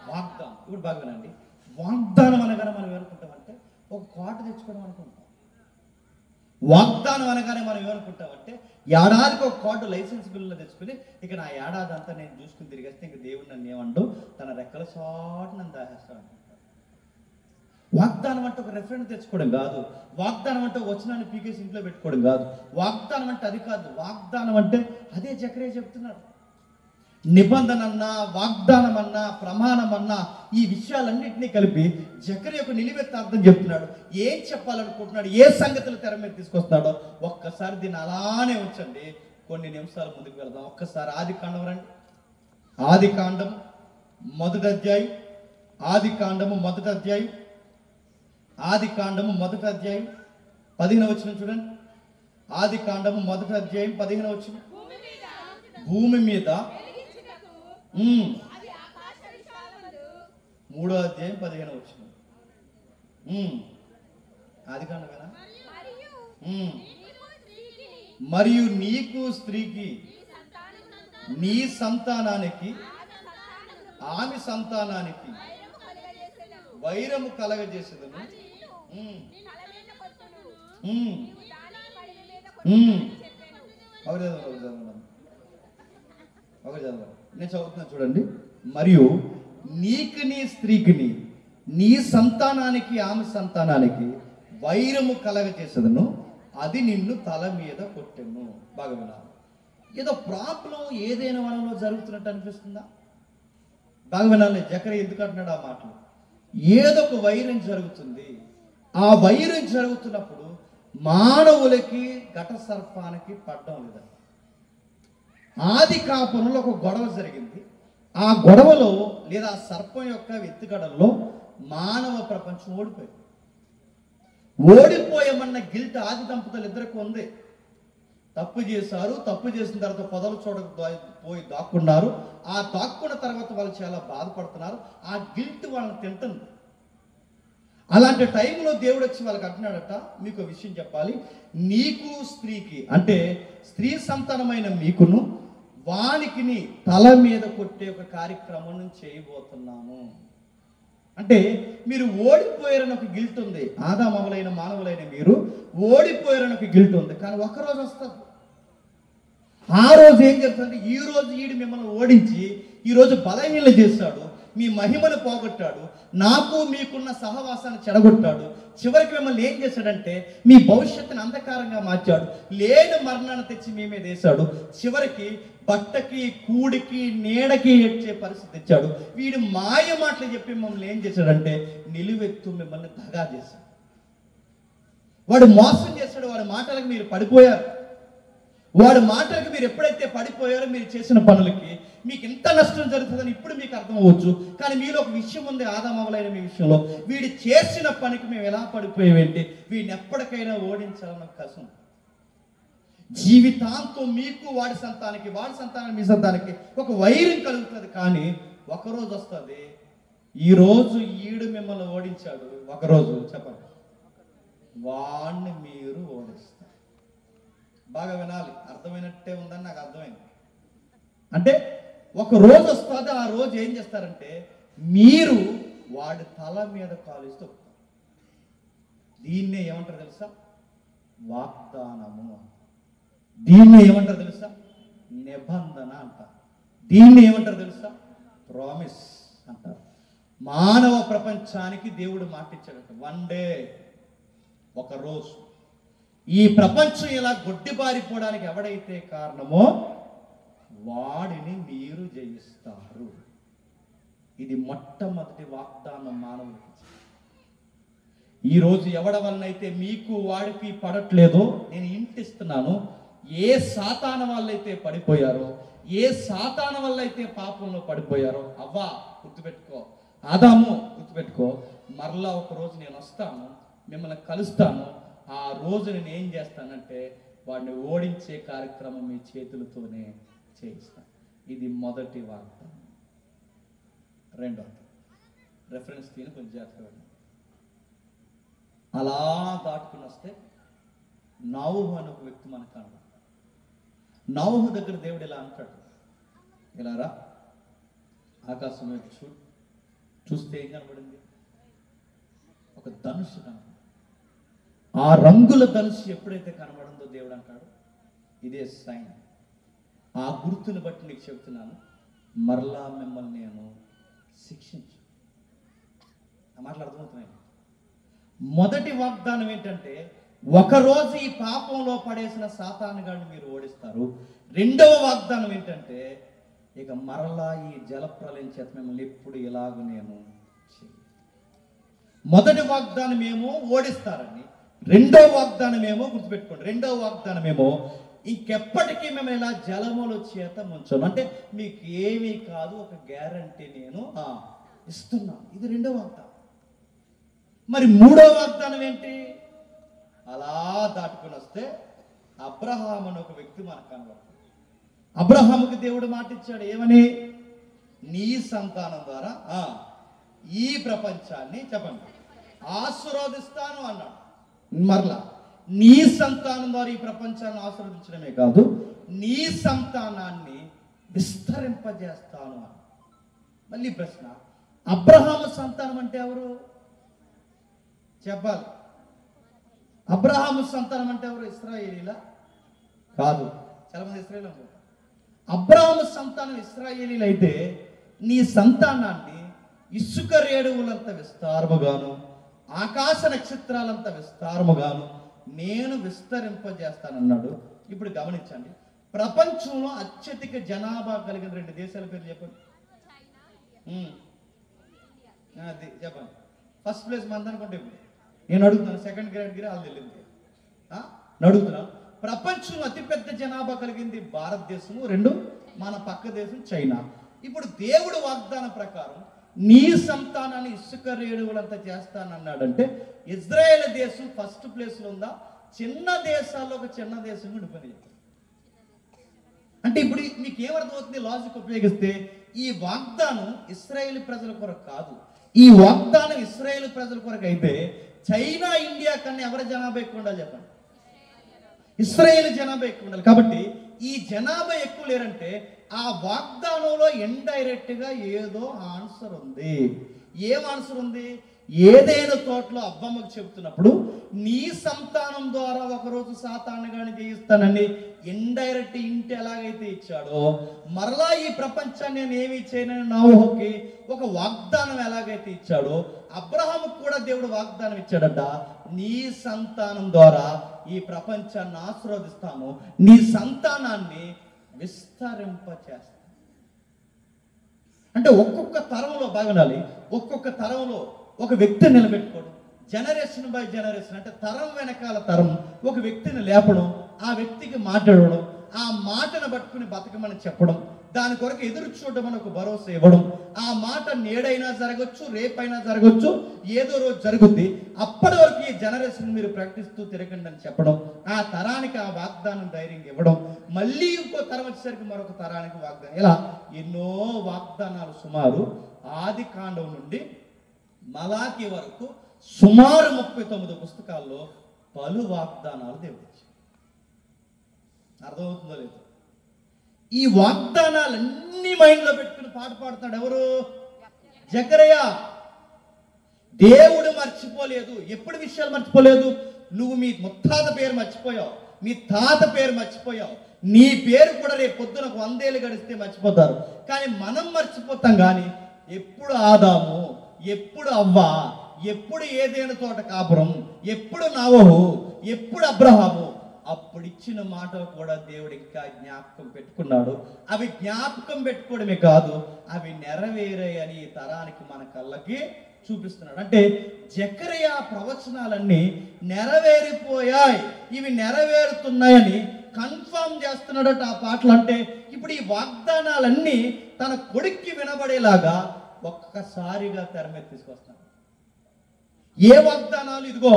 వాగ్దానం. ఇప్పుడు బాగా వినండి. వాగ్దానం అనగానే మనం ఏమనుకుంటామంటే ఒక కోట తెచ్చుకోవడం అనుకుంటాం. వాగ్దానం అనగానే మనం ఏమనుకుంటామంటే ఏడాదికి ఒక కోట లైసెన్స్ బిల్లులో తెచ్చుకుని ఇక నా ఏడాది అంతా నేను చూసుకుని తిరిగేస్తే ఇంక దేవుడు నన్ను ఏమంటూ తన రెక్కల చాటు నన్ను దాహేస్తాడు. వాగ్దానం అంటే ఒక రెఫరెన్స్ తెచ్చుకోవడం కాదు. వాగ్దానం అంటే వచనాన్ని పీకేసి ఇంట్లో పెట్టుకోవడం కాదు. వాగ్దానం అంటే అది కాదు. వాగ్దానం అంటే అదే జకరియా చెప్తున్నాడు. నిబంధన అన్నా, వాగ్దానం అన్నా, ప్రమాణం అన్నా, ఈ విషయాలన్నింటినీ కలిపి జకరియాకు నిలువెత్తి అర్థం చెప్తున్నాడు. ఏం చెప్పాలనుకుంటున్నాడు, ఏ సంగతులు తెర మీద తీసుకొస్తున్నాడో ఒక్కసారి దీన్ని అలానే ఉంచండి. కొన్ని నిమిషాల ముందుకు వెళ్దాం. ఒక్కసారి ఆది కాండం రండి. ఆది కాండం మొదటి అధ్యాయం. ఆది కాండము మొదటి అధ్యాయం. ఆది కాండము మొదటి అధ్యాయం 15వ వచనం చూడండి. ఆది కాండము మొదటి అధ్యాయం 15వ వచనం. భూమి మీద 3వ అధ్యాయం 15వ వచనం. ఆది కాండమేనా? మరియు నీకు స్త్రీకి నీ సంతానానికి ఆమె సంతానానికి వైరము కలగజేసేదను. నేను చదువుతున్నా చూడండి. మరియు నీకు నీ స్త్రీకిని నీ సంతానానికి ఆమె సంతానానికి వైరము కలగజేసేదను, అది నిన్ను తల మీద కొట్టెను. బాగా వినాలి. ఏదో ప్రాబ్లం ఏదైనా మనలో జరుగుతున్నట్టు అనిపిస్తుందా? బాగా వినాలి. జకరియా ఎందుకు అంటున్నాడు ఆ మాటలు? ఏదో ఒక వైరం జరుగుతుంది. ఆ వైరం జరుగుతున్నప్పుడు మానవులకి ఘట సర్పానికి పడ్డం లేదా? ఆది కాపురంలో ఒక గొడవ జరిగింది. ఆ గొడవలో లేదా ఆ సర్పం యొక్క ఎత్తుగడల్లో మానవ ప్రపంచం ఓడిపోయింది. ఓడిపోయామన్న గిల్ట్ ఆది దంపతులు ఇద్దరికి ఉంది. తప్పు చేశారు. తప్పు చేసిన తర్వాత పొదల చోటకు పోయి దాక్కున్నారు. ఆ దాక్కున్న తర్వాత వాళ్ళు చాలా బాధపడుతున్నారు. ఆ గిల్ట్ వాళ్ళని తింటుంది. అలాంటి టైంలో దేవుడు వచ్చి వాళ్ళకి అంటున్నాడట, మీకు విషయం చెప్పాలి, నీకు స్త్రీకి అంటే స్త్రీ సంతానమైన మీకును వానికి తల మీద కొట్టే ఒక కార్యక్రమం చేయబోతున్నాము. అంటే మీరు ఓడిపోయారని ఒక గిల్ట్ ఉంది. ఆదామవలైన మానవులైన మీరు ఓడిపోయారని ఒక గిల్ట్ ఉంది. కానీ ఒకరోజు వస్తుంది. ఆ రోజు ఏం చేస్తారంటే ఈ రోజు ఈడు మిమ్మల్ని ఓడించి ఈరోజు బలహీనలు చేస్తాడు. మీ మహిమను పోగొట్టాడు, నాకు మీకున్న సహవాసాన్ని చెడగొట్టాడు. చివరికి మిమ్మల్ని ఏం చేశాడంటే మీ భవిష్యత్తుని అంధకారంగా మార్చాడు, లేని మరణాన్ని తెచ్చి మీ మీద వేశాడు. చివరికి బట్టకి కూడికి నీడకి ఏడ్చే పరిస్థితి తెచ్చాడు. వీడు మాయ మాటలు చెప్పి మిమ్మల్ని ఏం చేశాడంటే నిలువెత్తు మిమ్మల్ని దగా చేశాడు. వాడు మోసం చేశాడు. వాడి మాటలకు మీరు పడిపోయారు. వాడి మాటలకు మీరు ఎప్పుడైతే పడిపోయారో మీరు చేసిన పనులకి మీకు ఎంత నష్టం జరుగుతుందని ఇప్పుడు మీకు అర్థమవచ్చు. కానీ మీలో ఒక విషయం ఉంది, ఆదామవలైన మీ విషయంలో వీడు చేసిన పనికి మేము ఎలా పడిపోయామేంటి, వీడిని ఎప్పటికైనా ఓడించాలన్న కసం. జీవితాంతం మీకు వాడి సంతానానికి మీ సంతానానికి ఒక వైరం కలుగుతుంది. కానీ ఒకరోజు వస్తుంది, ఈరోజు ఈడు మిమ్మల్ని ఓడించాడు, ఒకరోజు చెప్పండి వాడిని మీరు ఓడిస్తారు. బాగా వినాలి, అర్థమైనట్టే ఉందని నాకు అర్థమైంది. అంటే ఒక రోజు వస్తుంది, ఆ రోజు ఏం చేస్తారంటే మీరు వాడి తల మీద కాలుస్తూ దీన్నే ఏమంటారు తెలుసా? వాగ్దానము. దీన్ని ఏమంటారు తెలుసా? నిబంధన అంటారు. దీన్ని ఏమంటారు తెలుసా? ప్రామిస్ అంటారు. మానవ ప్రపంచానికి దేవుడు మాటిచ్చాడట, వన్ డే, ఒక రోజు ఈ ప్రపంచం ఇలా గొడ్డిబారిపోవడానికి ఎవడైతే కారణమో వాడిని మీరు జయిస్తారు. ఇది మొట్టమొదటి వాగ్దానం మానవుడికి. ఈరోజు ఎవడ వలనైతే మీకు వాడికి పడట్లేదో నేను ఇంటిస్తున్నాను. ఏ సాతాన వాళ్ళైతే పడిపోయారో, ఏ సాతాన వల్ల అయితే పాపంలో పడిపోయారో, అవ్వా గుర్తుపెట్టుకో, ఆదాము గుర్తుపెట్టుకో, మరలా ఒక రోజు నేను వస్తాను, మిమ్మల్ని కలుస్తాను. ఆ రోజు నేను ఏం చేస్తానంటే వాడిని ఓడించే కార్యక్రమం మీ చేతులతోనే చేయిస్తాను. ఇది మొదటి వాగ్దానం. రెండో రెఫరెన్స్ తీని కొంచెం జాగ్రత్తగా అలా దాటుకుని వస్తే నోవహు అనే ఒక వ్యక్తి మనకు కనబడు. నోవహు దగ్గర దేవుడు ఇలా అంటాడు, ఇలా రా, ఆకాశం వైపు చూడు. చూస్తే ఏం కనబడింది? ఒక ధనుసు కనబడింది. ఆ రంగుల ధనుసు ఎప్పుడైతే కనబడిందో దేవుడు అంటాడు, ఇదే సైన్. ఆ గుర్తుని బట్టి నీకు చెప్తున్నాను, మరలా మిమ్మల్ని నేను శిక్షించు. ఆ మాటలు అర్థమవుతున్నాయి. మొదటి వాగ్దానం ఏంటంటే ఒకరోజు ఈ పాపంలో పడేసిన సాతానుగాడిని మీరు ఓడిస్తారు. రెండవ వాగ్దానం ఏంటంటే ఇక మరలా ఈ జలప్రలయం చేత మిమ్మల్ని ఎప్పుడు ఇలాగ నేను మొదటి వాగ్దానం ఏమో ఓడిస్తారని, రెండో వాగ్దానం ఏమో గుర్తుపెట్టుకోండి, రెండో వాగ్దానం ఏమో ఇంకెప్పటికీ మేము ఇలా జలముల చేత ముంచాను, అంటే మీకు ఏమీ కాదు, ఒక గ్యారంటీ నేను ఇస్తున్నాను. ఇది రెండో వాగ్దానం. మరి మూడో వాగ్దానం ఏంటి? అలా దాటుకుని వస్తే అబ్రహాము అని ఒక వ్యక్తి మనకు కనబడుతుంది. అబ్రహాముకి దేవుడు మాట ఇచ్చాడు, ఏమని? నీ సంతానం ద్వారా ఈ ప్రపంచాన్ని చెప్పండి ఆశీర్వదిస్తాను అన్నాడు. మరలా నీ సంతానం ద్వారా ఈ ప్రపంచాన్ని ఆశీర్వదించడమే కాదు, నీ సంతానాన్ని విస్తరింపజేస్తాను అని. మళ్ళీ ప్రశ్న, అబ్రహాము సంతానం అంటే ఎవరు చెప్పాలి? అబ్రహాము సంతానం అంటే ఎవరు? ఇశ్రాయేలీలా? కాదు, చాలా మంది ఇశ్రాయేలు అనుకుంటారు. అబ్రహాము సంతానం ఇశ్రాయేలీలు అయితే నీ సంతానాన్ని ఇసుక రేణువులంత విస్తారముగాను, ఆకాశ నక్షత్రాలంత విస్తారముగాను నేను విస్తరింపజేస్తానన్నాడు. ఇప్పుడు గమనించండి, ప్రపంచంలో అత్యధిక జనాభా కలిగిన 2 దేశాల పేర్లు చెప్పండి. అది చెప్పండి. ఫస్ట్ ప్లేస్ మంది అనుకుంటే ఇప్పుడు నేను అడుగుతున్నాను, సెకండ్ కేటగిరీ వాళ్ళు వెళ్ళింది అడుగుతున్నాను. ప్రపంచంలో అతిపెద్ద జనాభా కలిగింది భారతదేశము, 2 మన పక్క దేశం చైనా. ఇప్పుడు దేవుడు వాగ్దానం ప్రకారం నీ సంతానాన్ని ఇసుక రేణువులంతా చేస్తానన్నాడంటే ఇజ్రాయేల్ దేశం ఫస్ట్ ప్లేస్లో ఉందా? చిన్న దేశాల్లో ఒక చిన్న దేశం ఉండిపోయింది. అంటే ఇప్పుడు మీకు ఏమర్థమవుతుంది? లాజిక్ ఉపయోగిస్తే ఈ వాగ్దానం ఇశ్రాయేల్ ప్రజల కొరకు కాదు, ఈ వాగ్దానం ఇశ్రాయేల్ ప్రజల కొరకు అయితే చైనా ఇండియా కన్నా ఎవరి జనాభా ఎక్కువ ఉండాలి చెప్పండి? ఇశ్రాయేల్ జనాభా ఎక్కువ ఉండాలి. కాబట్టి ఈ జనాభా ఎక్కువ లేరంటే ఆ వాగ్దానంలో ఇండైరెక్ట్ గా ఏదో ఆన్సర్ ఉంది. ఏం ఆన్సర్ ఉంది? ఏదైనా తోటలో అవ్వమ్మకు చెప్తున్నప్పుడు నీ సంతానం ద్వారా ఒకరోజు సాతాను గాని జయిస్తానని ఇండైరెక్ట్ ఇంటి ఎలాగైతే ఇచ్చాడో, మరలా ఈ ప్రపంచాన్ని నేను ఏమి చేయనని నోవహుకి ఒక వాగ్దానం ఎలాగైతే ఇచ్చాడో, అబ్రహాముకు కూడా దేవుడు వాగ్దానం ఇచ్చాడట, నీ సంతానం ద్వారా ఈ ప్రపంచాన్ని ఆశీర్వదిస్తాను, నీ సంతానాన్ని విస్తరింపచేస్తాను. అంటే ఒక్కొక్క తరంలో బాగుండాలి, ఒక్కొక్క తరంలో ఒక వ్యక్తిని నిలబెట్టుకోవడం, జనరేషన్ బై జనరేషన్, అంటే తరం వెనకాల తరం ఒక వ్యక్తిని లేపడం, ఆ వ్యక్తికి మాట్లాడడం, ఆ మాటను పట్టుకుని బతకమని చెప్పడం, దాని కొరకు ఎదురు చూడడం అని ఒక భరోసా ఇవ్వడం. ఆ మాట నేడైనా జరగచ్చు, రేపైనా జరగచ్చు, ఏదో రోజు జరుగుద్ది, అప్పటి వరకు ఈ జనరేషన్ మీరు ప్రకటిస్తూ తిరగండి అని చెప్పడం, ఆ తరానికి ఆ వాగ్దానం ధైర్యంగా ఇవ్వడం, మళ్ళీ ఇంకో తరం వచ్చేసరికి మరొక తరానికి వాగ్దానం, ఇలా ఎన్నో వాగ్దానాలు సుమారు ఆది కాండం నుండి మలాకి వరకు సుమారు 39 పుస్తకాల్లో పలు వాగ్దానాలు దేవుడు ఇచ్చాడు. అర్థమవుతుందో లేదు? ఈ వాగ్దానాలన్నీ మైండ్లో పెట్టుకుని పాట పాడుతున్నాడు ఎవరు? జకరియా. దేవుడు మర్చిపోలేదు. ఎప్పుడు విషయాలు మర్చిపోలేదు? నువ్వు మీ ముత్తాత పేరు మర్చిపోయావు, మీ తాత పేరు మర్చిపోయావు, నీ పేరు కూడా రేపు పొద్దున 100 ఏళ్ళు గడిస్తే మర్చిపోతారు, కానీ మనం మర్చిపోతాం. కానీ ఎప్పుడు ఆదాము, ఎప్పుడు అవ్వ, ఎప్పుడు ఏదైనా తోట కాపురం, ఎప్పుడు నోవహు, ఎప్పుడు అబ్రహాము, అప్పుడు ఇచ్చిన మాటలు కూడా దేవుడు ఇంకా జ్ఞాపకం పెట్టుకున్నాడు. అవి జ్ఞాపకం పెట్టుకోవడమే కాదు, అవి నెరవేరాయని ఈ తరానికి మన కళ్ళకి చూపిస్తున్నాడు. అంటే జకరియా ప్రవచనాలన్నీ నెరవేరిపోయాయి, ఇవి నెరవేరుతున్నాయని కన్ఫర్మ్ చేస్తున్నాడట ఆ పాటలు. అంటే ఇప్పుడు ఈ వాగ్దానాలన్నీ తన కొడుక్కి వినబడేలాగా ఒక్కసారిగా తెర మీద తీసుకొస్తాడు. ఏ వాగ్దానాలు? ఇదిగో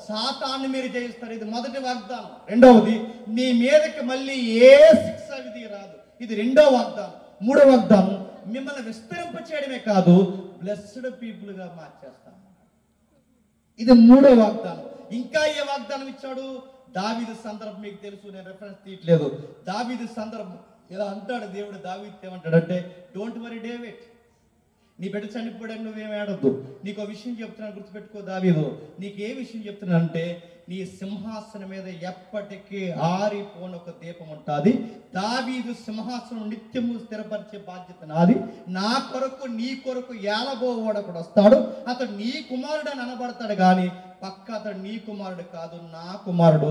సాతాన్ని మీరు జయిస్తారు, ఇది మొదటి వాగ్దానం. రెండవది, నీ మీదకి మళ్ళీ ఏ శిక్ష విధి రాదు, ఇది రెండో వాగ్దానం. మూడో వాగ్దానం, మిమ్మల్ని విస్తరింప చేయడమే కాదు, బ్లెస్డ్ పీపుల్ గా మార్చేస్తాను, ఇది మూడో వాగ్దానం. ఇంకా ఏ వాగ్దానం ఇచ్చాడు? దావీదు సందర్భం మీకు తెలుసు, నేను రెఫరెన్స్ తీయట్లేదు. దావీదు సందర్భం ఇలా అంటాడు దేవుడు. దావీదు ఏమంటాడంటే, డోంట్ వరీ డేవిడ్, నీ బిడ్డ చనిపోయాడు, నువ్వేమి ఆడొద్దు, నీకు ఒక విషయం చెప్తున్నాను గుర్తుపెట్టుకో దావీదు. నీకు ఏ విషయం చెప్తున్నానంటే, నీ సింహాసనం మీద ఎప్పటికీ ఆరిపోని ఒక దీపం ఉంటుంది. దావీదు సింహాసనం నిత్యము స్థిరపరిచే బాధ్యత నాది. నా కొరకు నీ కొరకు ఏలబోవాడు ఒకడు వస్తాడు, అతడు నీ కుమారుడు అని అనబడతాడు, కానీ పక్క అతడు నీ కుమారుడు కాదు, నా కుమారుడు.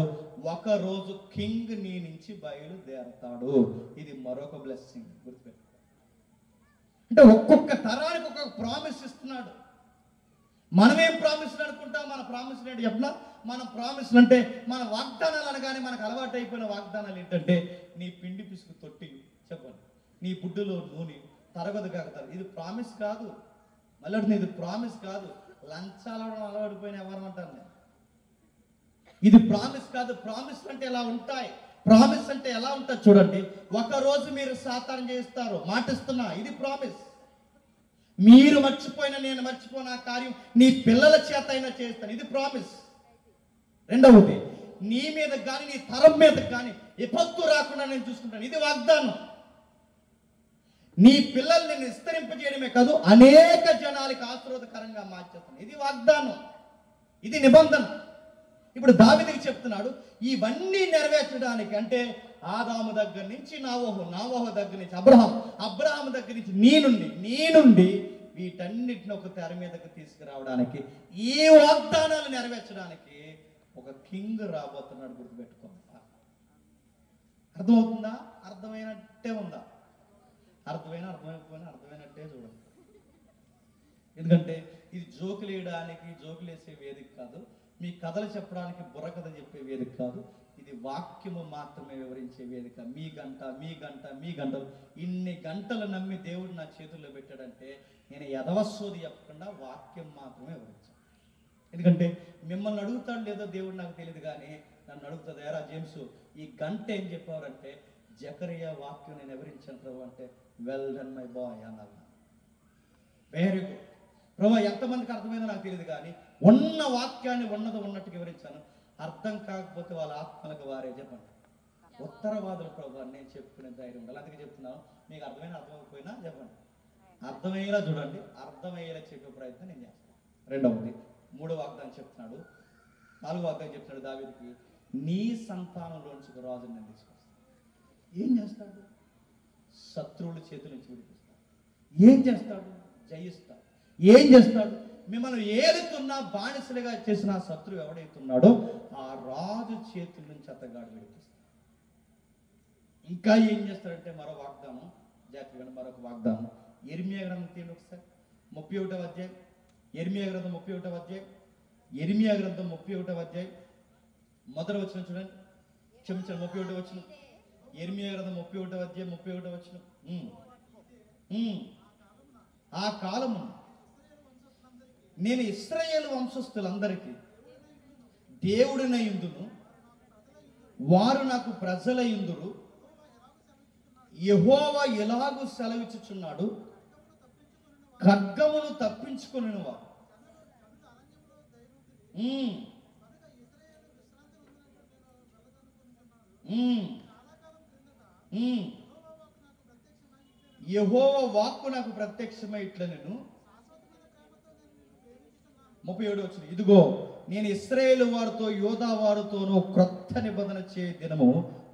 ఒకరోజు కింగ్ నీ నుంచి బయలుదేరతాడు. ఇది మరొక బ్లెస్సింగ్, గుర్తుపెట్టు. అంటే ఒక్కొక్క తరానికి ఒక్కొక్క ప్రామిస్ ఇస్తున్నాడు. మనమేం ప్రామిస్ అనుకుంటాం? మన ప్రామిస్ ఏంటి చెప్పినా? మన ప్రామిస్ అంటే మన వాగ్దానాలు అనగానే మనకు అలవాటు అయిపోయిన వాగ్దానాలు ఏంటంటే, నీ పిండి పిసుకు తొట్టి చెప్పండి, నీ బుడ్డులో నూనె తరగదు కాకతారు. ఇది ప్రామిస్ కాదు. మళ్ళీ ఇది ప్రామిస్ కాదు. లంచాలు అలవాడిపోయిన ఎవరు అంటారు నేను. ఇది ప్రామిస్ కాదు. ప్రామిస్ అంటే ఎలా ఉంటాయి? ప్రామిస్ అంటే ఎలా ఉంటుంది చూడండి. ఒకరోజు మీరు సాతాను చేస్తారు, మాటిస్తున్నా, ఇది ప్రామిస్. మీరు మర్చిపోయిన నేను మర్చిపోయిన ఆ కార్యం నీ పిల్లల చేత అయినా చేస్తాను, ఇది ప్రామిస్. రెండవది, నీ మీద కానీ నీ తరం మీద కానీ విపత్తు రాకుండా నేను చూసుకుంటాను, ఇది వాగ్దానం. నీ పిల్లల్ని నేను విస్తరింపజేయడమే కాదు, అనేక జనాలకి ఆశీర్వాదకరంగా మార్చేస్తాను, ఇది వాగ్దానం, ఇది నిబంధన. ఇప్పుడు దావీదుకి చెప్తున్నాడు, ఇవన్నీ నెరవేర్చడానికి, అంటే ఆదాము దగ్గర నుంచి నోవహు దగ్గర నుంచి అబ్రహాము దగ్గర నుంచి నీ నుండి వీటన్నిటిని ఒక తెర మీదకి తీసుకురావడానికి, ఈ వాగ్దానాలు నెరవేర్చడానికి ఒక కింగ్ రాబోతున్నాడు, గుర్తుపెట్టుకో. అర్థమవుతుందా? అర్థమైనట్టే ఉందా? అర్థమైనట్టే చూడండి. ఎందుకంటే ఇది జోకులు వేయడానికి, జోకులు వేసే వేదిక కాదు, మీ కథలు చెప్పడానికి బుర్రకథ చెప్పే వేదిక కాదు, ఇది వాక్యము మాత్రమే వివరించే వేదిక. మీ గంటలు ఇన్ని గంటలు నమ్మి దేవుడు నా చేతుల్లో పెట్టాడంటే, నేను ఎదవస్సోది చెప్పకుండా వాక్యం మాత్రమే వివరించాను. ఎందుకంటే మిమ్మల్ని అడుగుతాడు లేదో దేవుడు నాకు తెలియదు, కానీ నన్ను అడుగుతుంది, ఏరా జేమ్స్ ఈ గంట ఏం చెప్పారంటే, జకరియా వాక్యం నేను వివరించాను ప్రభు అంటే, వెల్ డన్ మై బాయ్ అన్నారు. వెరీ గుడ్ ప్రభు, ఎంతమందికి అర్థమైందో నాకు తెలియదు, కానీ ఉన్న వాక్యాన్ని ఉన్నట్టుగా వివరించాను. అర్థం కాకపోతే వాళ్ళ ఆత్మలకు వారే చెప్పండి. ఉత్తరవాదులు ప్రభు నేను చెప్పుకునే ధైర్యం ఉండాలి. అందుకే చెప్తున్నాను, మీకు అర్థమైపోయినా చెప్పండి, అర్థమయ్యేలా చూడండి, అర్థమయ్యేలా చెప్పే ప్రయత్నం నేను చేస్తాను. రెండవది. మూడో వాగ్దానం చెప్తున్నాడు, నాలుగో వాగ్దానం చెప్తున్నాడు దావీదుకి, నీ సంతానంలోంచి ఒక రాజుని నేను తీసుకొస్తాను. ఏం చేస్తాడు? శత్రువుల చేతుల నుంచి విడిపిస్తాడు. ఏం చేస్తాడు? జయిస్తాడు. ఏం చేస్తాడు? మిమ్మల్ని ఏలుతున్నా బానిసలుగా చేసిన ఆ శత్రువు ఎవడైతున్నాడో ఆ రాజు చేతుల నుంచి అతగాడు విడిపిస్తాడు. ఇంకా ఏం చేస్తాడంటే మరో వాగ్దానం, జాగ్రత్తగా మరొక వాగ్దానం. యెరెమీయా గ్రంథం తీయండి ఒకసారి, 31వ అధ్యాయం. యెరెమీయా గ్రంథం 31వ అధ్యాయం. యెరెమీయా గ్రంథం 31వ అధ్యాయం మొదటి వచనం చూడండి. క్షమించండి, 31వ వచనం. యెరెమీయా గ్రంథం 31వ అధ్యాయం 31వ వచనం. ఆ కాలము నేను ఇశ్రాయేలు వంశస్థులందరికీ దేవుడినయుందును, వారు నాకు ప్రజలయుందురు. యెహోవా ఎలాగూ సెలవిచ్చుచున్నాడు, ఖడ్గమును తప్పించుకొనిన వారు. యెహోవా వాక్కు నాకు ప్రత్యక్షమై ఇట్లా నేను 37 వచ్చింది. ఇదిగో నేను ఇశ్రాయేలు వారితో యోధా వారితోనూ క్రొత్త నిబంధన చే దినము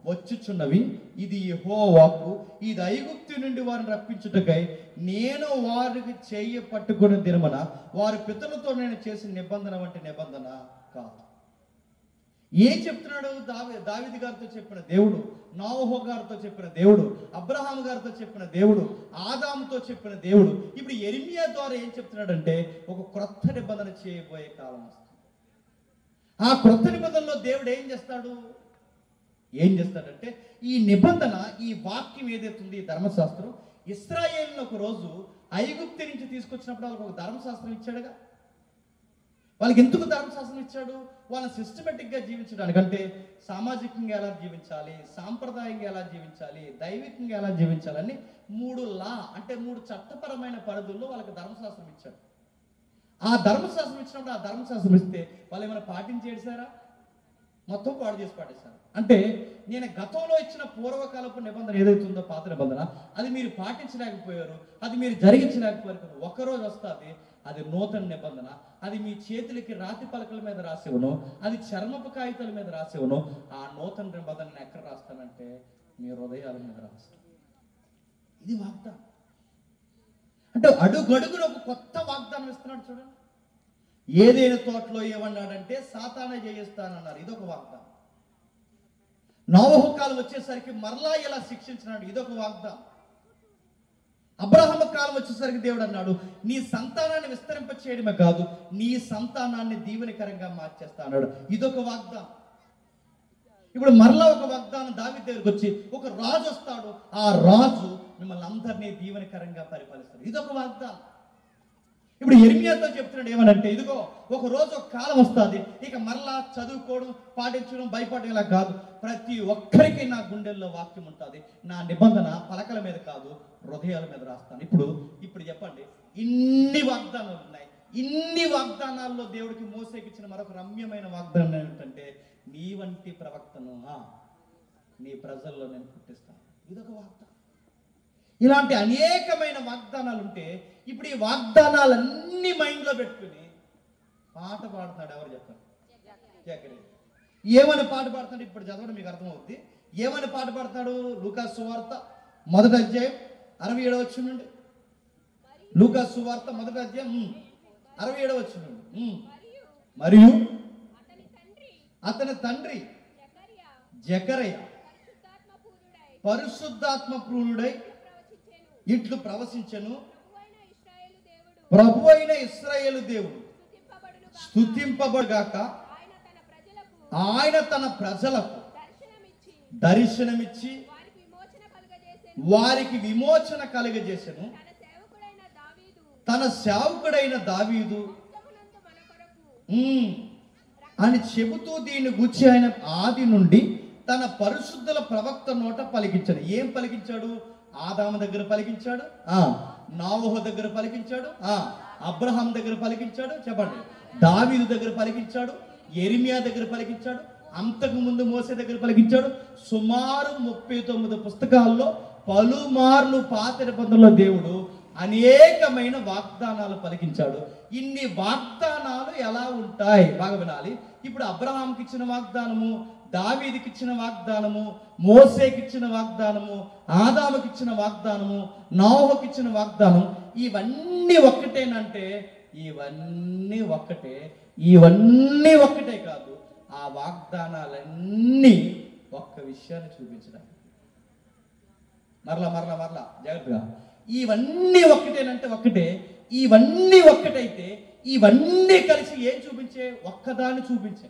వచ్చుచున్నవి. ఇది యెహోవా వాక్కు. ఇది ఐగుప్తు నుండి వారిని రప్పించుటకై నేను వారికి చేయ పట్టుకున్న దినమున వారి పితరులతో నేను చేసిన నిబంధన వంటి నిబంధన కాదు. ఏం చెప్తున్నాడు? దావీదు గారితో చెప్పిన దేవుడు, నోవహు గారితో చెప్పిన దేవుడు, అబ్రహాం గారితో చెప్పిన దేవుడు, ఆదాముతో చెప్పిన దేవుడు ఇప్పుడు యెరెమీయా ద్వారా ఏం చెప్తున్నాడంటే ఒక క్రొత్త నిబంధన చేయబోయే కాలం వస్తుంది. ఆ క్రొత్త నిబంధనలో దేవుడు ఏం చేస్తాడంటే ఈ నిబంధన, ఈ వాక్యం ఏదైతే ఉంది, ఈ ధర్మశాస్త్రం, ఇశ్రాయేలును ఒక రోజు ఐగుప్తు నుంచి తీసుకొచ్చినప్పుడు వాళ్ళకి ఒక ధర్మశాస్త్రం ఇచ్చాడుగా. వాళ్ళకి ఎందుకు ధర్మశాస్త్రం ఇచ్చాడు? వాళ్ళని సిస్టమేటిక్గా జీవించడానికి. అంటే సామాజికంగా ఎలా జీవించాలి, సాంప్రదాయంగా ఎలా జీవించాలి, దైవికంగా ఎలా జీవించాలని 3 లా, అంటే 3 చట్టపరమైన పరిధుల్లో వాళ్ళకి ధర్మశాస్త్రం ఇచ్చాడు. ఆ ధర్మశాస్త్రం ఇచ్చినప్పుడు ఆ ధర్మశాస్త్రం ఇస్తే వాళ్ళు ఏమైనా పాటించేసారా? మొత్తం పాడు చేసి పాటిస్తారు. అంటే నేను గతంలో ఇచ్చిన పూర్వకాలపు నిబంధన ఏదైతుందో, పాత నిబంధన, అది మీరు పాటించలేకపోయారు, అది మీరు జరిగించలేకపోయారు కదా. ఒకరోజు వస్తుంది, అది నూతన నిబంధన. అది మీ చేతులకి రాతి పలకల మీద రాసివను, అది చర్మపు కాగితాల మీద రాసివను. ఆ నూతన నిబంధనను ఎక్కడ రాస్తానంటే మీ హృదయాల మీద రాస్తాను. ఇది వాగ్దానం. అంటే అడుగడుగున ఒక కొత్త వాగ్దానం ఇస్తున్నాడు చూడండి. ఏదైనా తోటలో ఏమన్నాడంటే సాతానే జయిస్తానన్నారు, ఇదొక వాగ్దానం. నోవహు కాలం వచ్చేసరికి మరలా ఇలా శిక్షించినాడు, ఇదొక వాగ్దానం. అబ్రహాము కాలం వచ్చేసరికి దేవుడు అన్నాడు, నీ సంతానాన్ని విస్తరింప చేయడమే కాదు, నీ సంతానాన్ని దీవెనకరంగా మార్చేస్తా అన్నాడు, ఇదొక వాగ్దానం. ఇప్పుడు మరలా ఒక వాగ్దానం దావీదు దగ్గరికి వచ్చి, ఒక రాజు వస్తాడు, ఆ రాజు మిమ్మల్ని అందరినీ దీవెనకరంగా పరిపాలిస్తాడు, ఇదొక వాగ్దానం. ఇప్పుడు యెరెమీయాతో చెప్తున్నాడు ఏమనంటే, ఇదిగో ఒక రోజు ఒక కాలం వస్తుంది, ఇక మరలా చదువుకోవడం, పాటించడం, భయపడడం ఇలా కాదు, ప్రతి ఒక్కరికి నా గుండెల్లో వాక్యం ఉంటుంది, నా నిబంధన పలకల మీద కాదు హృదయాల మీద రాస్తాను. ఇప్పుడు చెప్పండి, ఇన్ని వాగ్దానాలు ఉన్నాయి. ఇన్ని వాగ్దానాల్లో దేవుడికి మోసేకిచ్చిన మరొక రమ్యమైన వాగ్దానం ఏమిటంటే, నీ వంటి ప్రవక్తను నీ ప్రజల్లో నేను పుట్టిస్తాను, ఇదొక వాగ్దానం. ఇలాంటి అనేకమైన వాగ్దానాలు ఉంటే ఇప్పుడు ఈ వాగ్దానాలన్నీ మైండ్లో పెట్టుకుని పాట పాడుతున్నాడు. ఎవరు చెప్పండి? జకరియా. ఏమని పాట పాడుతున్నాడు? ఇప్పుడు చదవడం మీకు అర్థమవుద్ది. ఏమని పాట పాడుతున్నాడు? లూకాసు సువార్త 1వ అధ్యాయం 67వ వచనం నుండి. లూకాసు సువార్త 1వ అధ్యాయం 67వ వచనం నుండి. మరియు అతని తండ్రి జకరియా పరిశుద్ధాత్మ పూర్ణుడై ఇట్లు ప్రవచించెను, ప్రభువైన ఇశ్రాయేలు దేవుడు స్తుతింపబడుగాక, ఆయన తన ప్రజలకు దర్శనమిచ్చి వారికి విమోచన కలుగజేసెను, తన సేవకుడైన దావీదు అని చెబుతూ దీన్ని గురించి ఆయన ఆది నుండి తన పరిశుద్ధుల ప్రవక్త నోట పలికించాడు. ఏం పలికించాడు? ఆదాము దగ్గర పలికించాడు, నోవహు దగ్గర పలికించాడు, అబ్రహాం దగ్గర పలికించాడు, చెప్పండి, దావీదు దగ్గర పలికించాడు, యెరెమీయా దగ్గర పలికించాడు, అంతకు ముందు మోసే దగ్గర పలికించాడు. సుమారు 39 పుస్తకాల్లో పలుమార్లు పాత నిబంధనలో దేవుడు అనేకమైన వాగ్దానాలు పలికించాడు. ఇన్ని వాగ్దానాలు ఎలా ఉంటాయి బాగా వినాలి. ఇప్పుడు అబ్రహాంకి ఇచ్చిన వాగ్దానము, దావీదుకి ఇచ్చిన వాగ్దానము, మోసేకి ఇచ్చిన వాగ్దానము, ఆదాముకి ఇచ్చిన వాగ్దానము, నోహుకి ఇచ్చిన వాగ్దానం ఇవన్నీ ఒక్కటేనంటే ఇవన్నీ ఒక్కటే కాదు. ఆ వాగ్దానాలన్నీ ఒక్క విషయాన్ని చూపించడానికి మరలా జాగ్రత్తగా ఇవన్నీ ఒక్కటేనంటే ఒక్కటే, ఇవన్నీ ఒక్కటైతే ఇవన్నీ కలిసి ఏం చూపించే? ఒక్కదాన్ని చూపించే.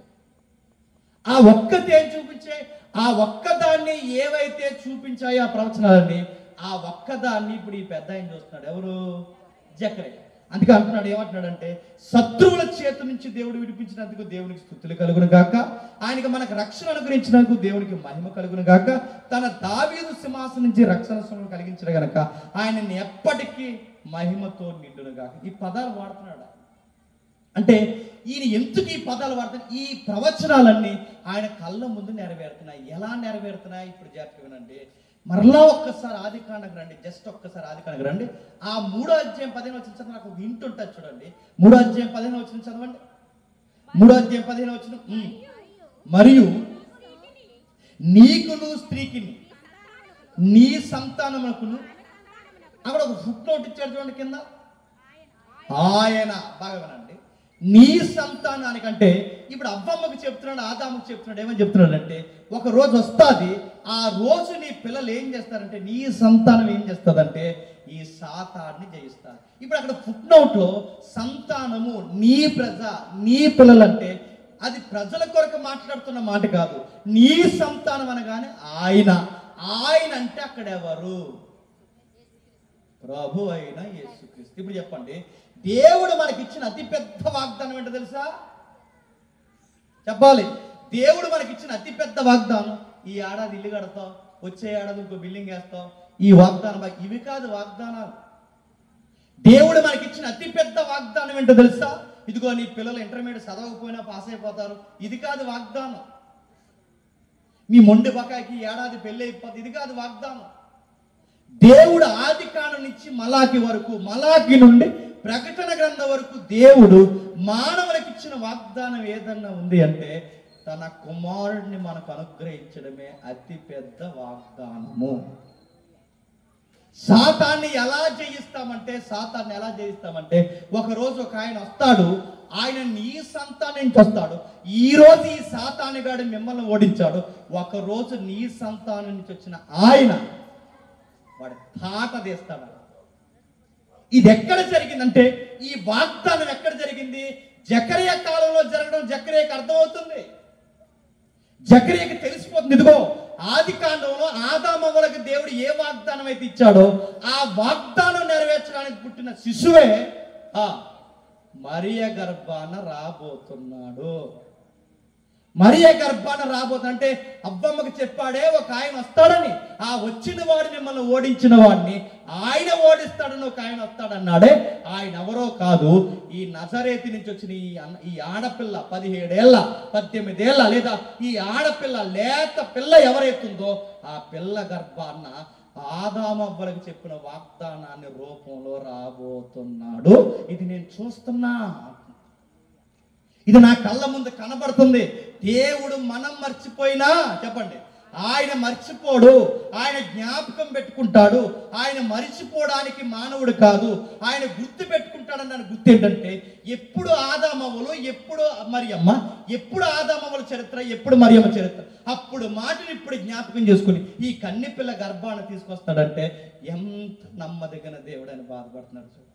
ఆ ఒక్కటి ఏం చూపించే? ఆ ఒక్కదాన్ని ఏవైతే చూపించాయో ఆ ప్రవచనాలన్నీ, ఆ ఒక్కదాన్ని ఇప్పుడు ఈ పెద్ద ఆయన చూస్తున్నాడు. ఎవరు? జకర్యా. అందుకే అంటున్నాడు, ఏమంటున్నాడంటే శత్రువుల చేతి నుంచి దేవుడు విడిపించినందుకు దేవునికి స్తుతులు కలుగును గాక, ఆయనకి మనకు రక్షణ అనుగ్రహించినందుకు దేవునికి మహిమ కలుగును గాక, తన దావీదు సింహాసనం నుంచి రక్షణ కలిగించిన గనక ఆయనని ఎప్పటికీ మహిమతో నిండును గాక. ఈ పదాలు వాడుతున్నాడు. అంటే ఈయన ఎందుకు ఈ పదాలు వాడుతున్నాడు? ఈ ప్రవచనాలన్నీ ఆయన కళ్ళ ముందు నెరవేరుతున్నాయి. ఎలా నెరవేరుతున్నాయి? ఇప్పుడు జాగ్రత్తగా వినండి. మరలా ఒక్కసారి ఆదికాండకు రండి. జస్ట్ ఒక్కసారి ఆదికాండకు రండి. ఆ 3వ అధ్యాయం 15వ వచనం చదవండి. నాకు హింట్ ఉంటుంది చూడండి. 3వ అధ్యాయం 15వ వచనం చదవండి. 3వ అధ్యాయం 15వ వచనం. మరియు నీకును స్త్రీకిని నీ సంతానమునకును, అక్కడ ఒక ఫుట్ నోట్ ఇచ్చాడు చూడండి కింద. ఆయన బాగా వినండి. నీ సంతానానికంటే ఇప్పుడు అవ్వమ్మకి చెప్తున్నాడు, ఆదాముకి చెప్తున్నాడు. ఏమని చెప్తున్నాడు అంటే ఒక రోజు వస్తుంది, ఆ రోజు నీ పిల్లలు ఏం చేస్తారంటే, నీ సంతానం ఏం చేస్తుందంటే ఈ సాతాన్ని జయిస్తారు. ఇప్పుడు అక్కడ ఫుట్ నోట్లో సంతానము, నీ ప్రజ, నీ పిల్లలు అంటే అది ప్రజల కొరకు మాట్లాడుతున్న మాట కాదు. నీ సంతానం అనగానే ఆయన అంటే అక్కడ ఎవరు? ప్రభు అయిన యేసుక్రీస్తు. ఇప్పుడు చెప్పండి, దేవుడు మనకి ఇచ్చిన అతిపెద్ద వాగ్దానం ఏంటో తెలుసా? చెప్పాలి. దేవుడు మనకి ఇచ్చిన అతిపెద్ద వాగ్దానం, ఈ ఏడాది ఇల్లు కడతావు, వచ్చే ఏడాది ఇంకో బిల్డింగ్ వేస్తావు, ఈ వాగ్దానం. ఇవి కాదు వాగ్దానాలు. దేవుడు మనకి ఇచ్చిన అతిపెద్ద వాగ్దానం ఏంటో తెలుసా? ఇదిగో నీ పిల్లలు ఇంటర్మీడియట్ చదవకపోయినా పాస్ అయిపోతారు. ఇది కాదు వాగ్దానం. మీ మొండి బకాయికి ఏడాది పెళ్ళి అయిపోతుంది. ఇది కాదు వాగ్దానం. దేవుడు ఆదికాండం నుంచి మలాకి వరకు, మలాకి నుండి ప్రకటన గ్రంథం వరకు దేవుడు మానవులకు ఇచ్చిన వాగ్దానం ఏదన్నా ఉంది అంటే తన కుమారుడిని మనకు అనుగ్రహించడమే అతి పెద్ద వాగ్దానము. సాతాన్ని ఎలా జయిస్తామంటే ఒక రోజు ఒక ఆయన వస్తాడు, ఆయన నీ సంతానం నుంచి వస్తాడు. ఈ రోజు ఈ సాతానుగాడు మిమ్మల్ని ఓడించాడు, ఒక రోజు నీ సంతానం నుంచి వచ్చిన ఆయన వాడు తాట తీస్తాడు. ఇది ఎక్కడ జరిగిందంటే, ఈ వాగ్దానం ఎక్కడ జరిగింది? జకర్యా కాలంలో జరగడం జకర్యాకి అర్థమవుతుంది. జకర్యాకి తెలిసిపోతుంది. ఇదిగో ఆదికాండంలో ఆదామవ్వలకు దేవుడు ఏ వాగ్దానం అయితే ఇచ్చాడో ఆ వాగ్దానం నెరవేర్చడానికి పుట్టిన శిశువే మరియ గర్భాన రాబోతున్నాడు. మరియ గర్భాన రాబోతుందంటే అవ్వమ్మకి చెప్పాడే ఒక ఆయన వస్తాడని, ఆ వచ్చిన వాడు మిమ్మల్ని ఓడించిన వాడిని ఆయన ఓడిస్తాడని ఒక ఆయన వస్తాడన్నాడే. ఆయన ఎవరో కాదు, ఈ నజరేతు నుంచి వచ్చిన ఈ ఆడపిల్ల 17 ఏళ్ళ 18 ఏళ్ళ లేదా ఈ ఆడపిల్ల లేత పిల్ల ఎవరైతుందో ఆ పిల్ల గర్భాన్న ఆదామవ్వలకు చెప్పిన వాగ్దానాన్ని రూపంలో రాబోతున్నాడు. ఇది నేను చూస్తున్నా, ఇది నా కళ్ళ ముందు కనబడుతుంది. దేవుడు మనం మర్చిపోయినా చెప్పండి, ఆయన మర్చిపోడు, ఆయన జ్ఞాపకం పెట్టుకుంటాడు. ఆయన మర్చిపోవడానికి మానవుడు కాదు, ఆయన గుర్తు పెట్టుకుంటాడని దాని గుర్తు ఏంటంటే ఎప్పుడు ఆదామవ్వలు, ఎప్పుడు మరియమ్మ, ఎప్పుడు ఆదామవ్వల చరిత్ర, ఎప్పుడు మరియమ్మ చరిత్ర, అప్పుడు మాటను ఇప్పుడు జ్ఞాపకం చేసుకుని ఈ కన్ని పిల్ల గర్భాన్ని తీసుకొస్తాడంటే ఎంత నమ్మదగిన దేవుడు అని బాధపడుతున్నాడు.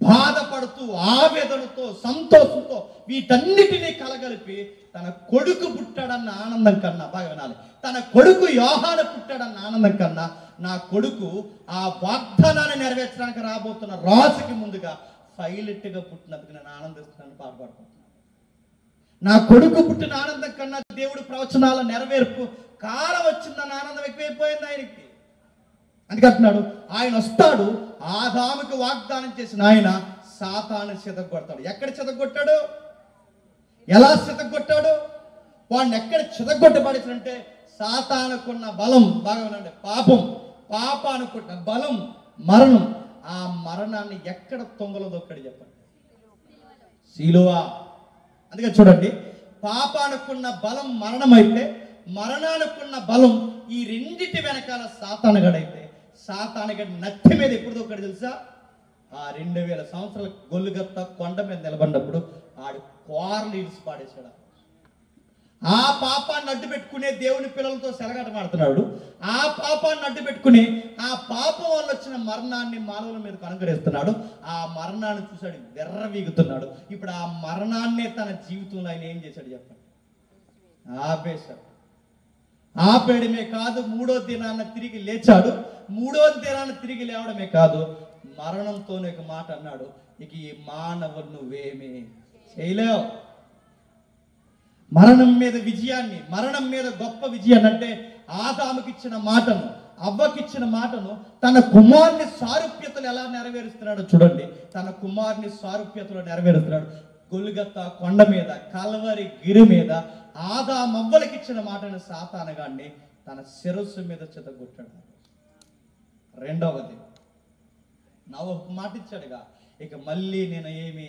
బాధపడుతూ ఆవేదనతో సంతోషంతో వీటన్నిటినీ కలగలిపి తన కొడుకు పుట్టాడన్న ఆనందం కన్నా, బాగా వినాలి, తన కొడుకు యోహాను పుట్టాడన్న ఆనందం కన్నా నా కొడుకు ఆ వాగ్దానాన్ని నెరవేర్చడానికి రాబోతున్న రాజుకి ముందుగా పైలట్గా పుట్టినందుకు నేను ఆనందిస్తున్నాను, బాధపడుతున్నాను. నా కొడుకు పుట్టిన ఆనందం కన్నా దేవుడు ప్రవచనాల నెరవేర్పు కాలం వచ్చిందన్న ఆనందం ఎక్కువైపోయింది ఆయనకి. అందుకంటున్నాడు ఆయన వస్తాడు, ఆదాముకి వాగ్దానం చేసిన ఆయన సాతాను చితగొడతాడు. ఎక్కడ చితగొట్టాడు? ఎలా చితగొట్టాడు? వాడిని ఎక్కడ చితగొట్టబడిందంటే సాతానుకున్న బలం, బాగా వినండి, పాపానుకున్న బలం మరణం. ఆ మరణాన్ని ఎక్కడ తొంగలో దొక్కడి చెప్పండి? సిలువ. అందుకే చూడండి, పాపానుకున్న బలం మరణమైతే, మరణానుకున్న బలం ఈ రెండిటి వెనకాల సాతానుగడైతే, సాతానుగడి నత్తి మీద ఎప్పుడు దొక్కడి తెలుసా? ఆ 2000 సంవత్సరాల గొల్లుగత్త కొండ మీద నిలబడినప్పుడు ఆడు కోరలు ఇడిచి పాడేశాడు. ఆ పాపాన్ని అడ్డు పెట్టుకునే దేవుని పిల్లలతో సెలగాటమాడుతున్నాడు. ఆ పాపాన్ని అడ్డు పెట్టుకుని ఆ పాపం వల్ల వచ్చిన మరణాన్ని మానవుల మీదకు అనుగ్రహిస్తున్నాడు. ఆ మరణాన్ని చూశాడు, వెర్రవీగుతున్నాడు. ఇప్పుడు ఆ మరణాన్నే తన జీవితంలో ఆయన ఏం చేశాడు చెప్పండి? ఆపేశాడు. ఆపేయడమే కాదు, 3వ దినాన తిరిగి లేచాడు. 3వ దినాన తిరిగి లేవడమే కాదు, మరణంతోనే ఒక మాట అన్నాడు, ఇక ఈ మానవుడు నువ్వేమీ చేయలేవు. మరణం మీద విజయాన్ని, మరణం మీద గొప్ప విజయాన్ని, అంటే ఆదాముకిచ్చిన మాటను, అవ్వకిచ్చిన మాటను తన కుమారుని సారూప్యతలు ఎలా నెరవేరుస్తున్నాడో చూడండి. తన కుమారుని సారూప్యతలో నెరవేరుస్తున్నాడు. గొల్గొతా కొండ మీద, కల్వరి గిరి మీద ఆదామవ్వలకిచ్చిన మాటను సాతానుగాన్ని తన శిరస్సు మీద చెతగొట్టాడు. రెండవది, నోవహుకు మాట ఇచ్చాడుగా, ఇక మళ్ళీ నేను ఏమి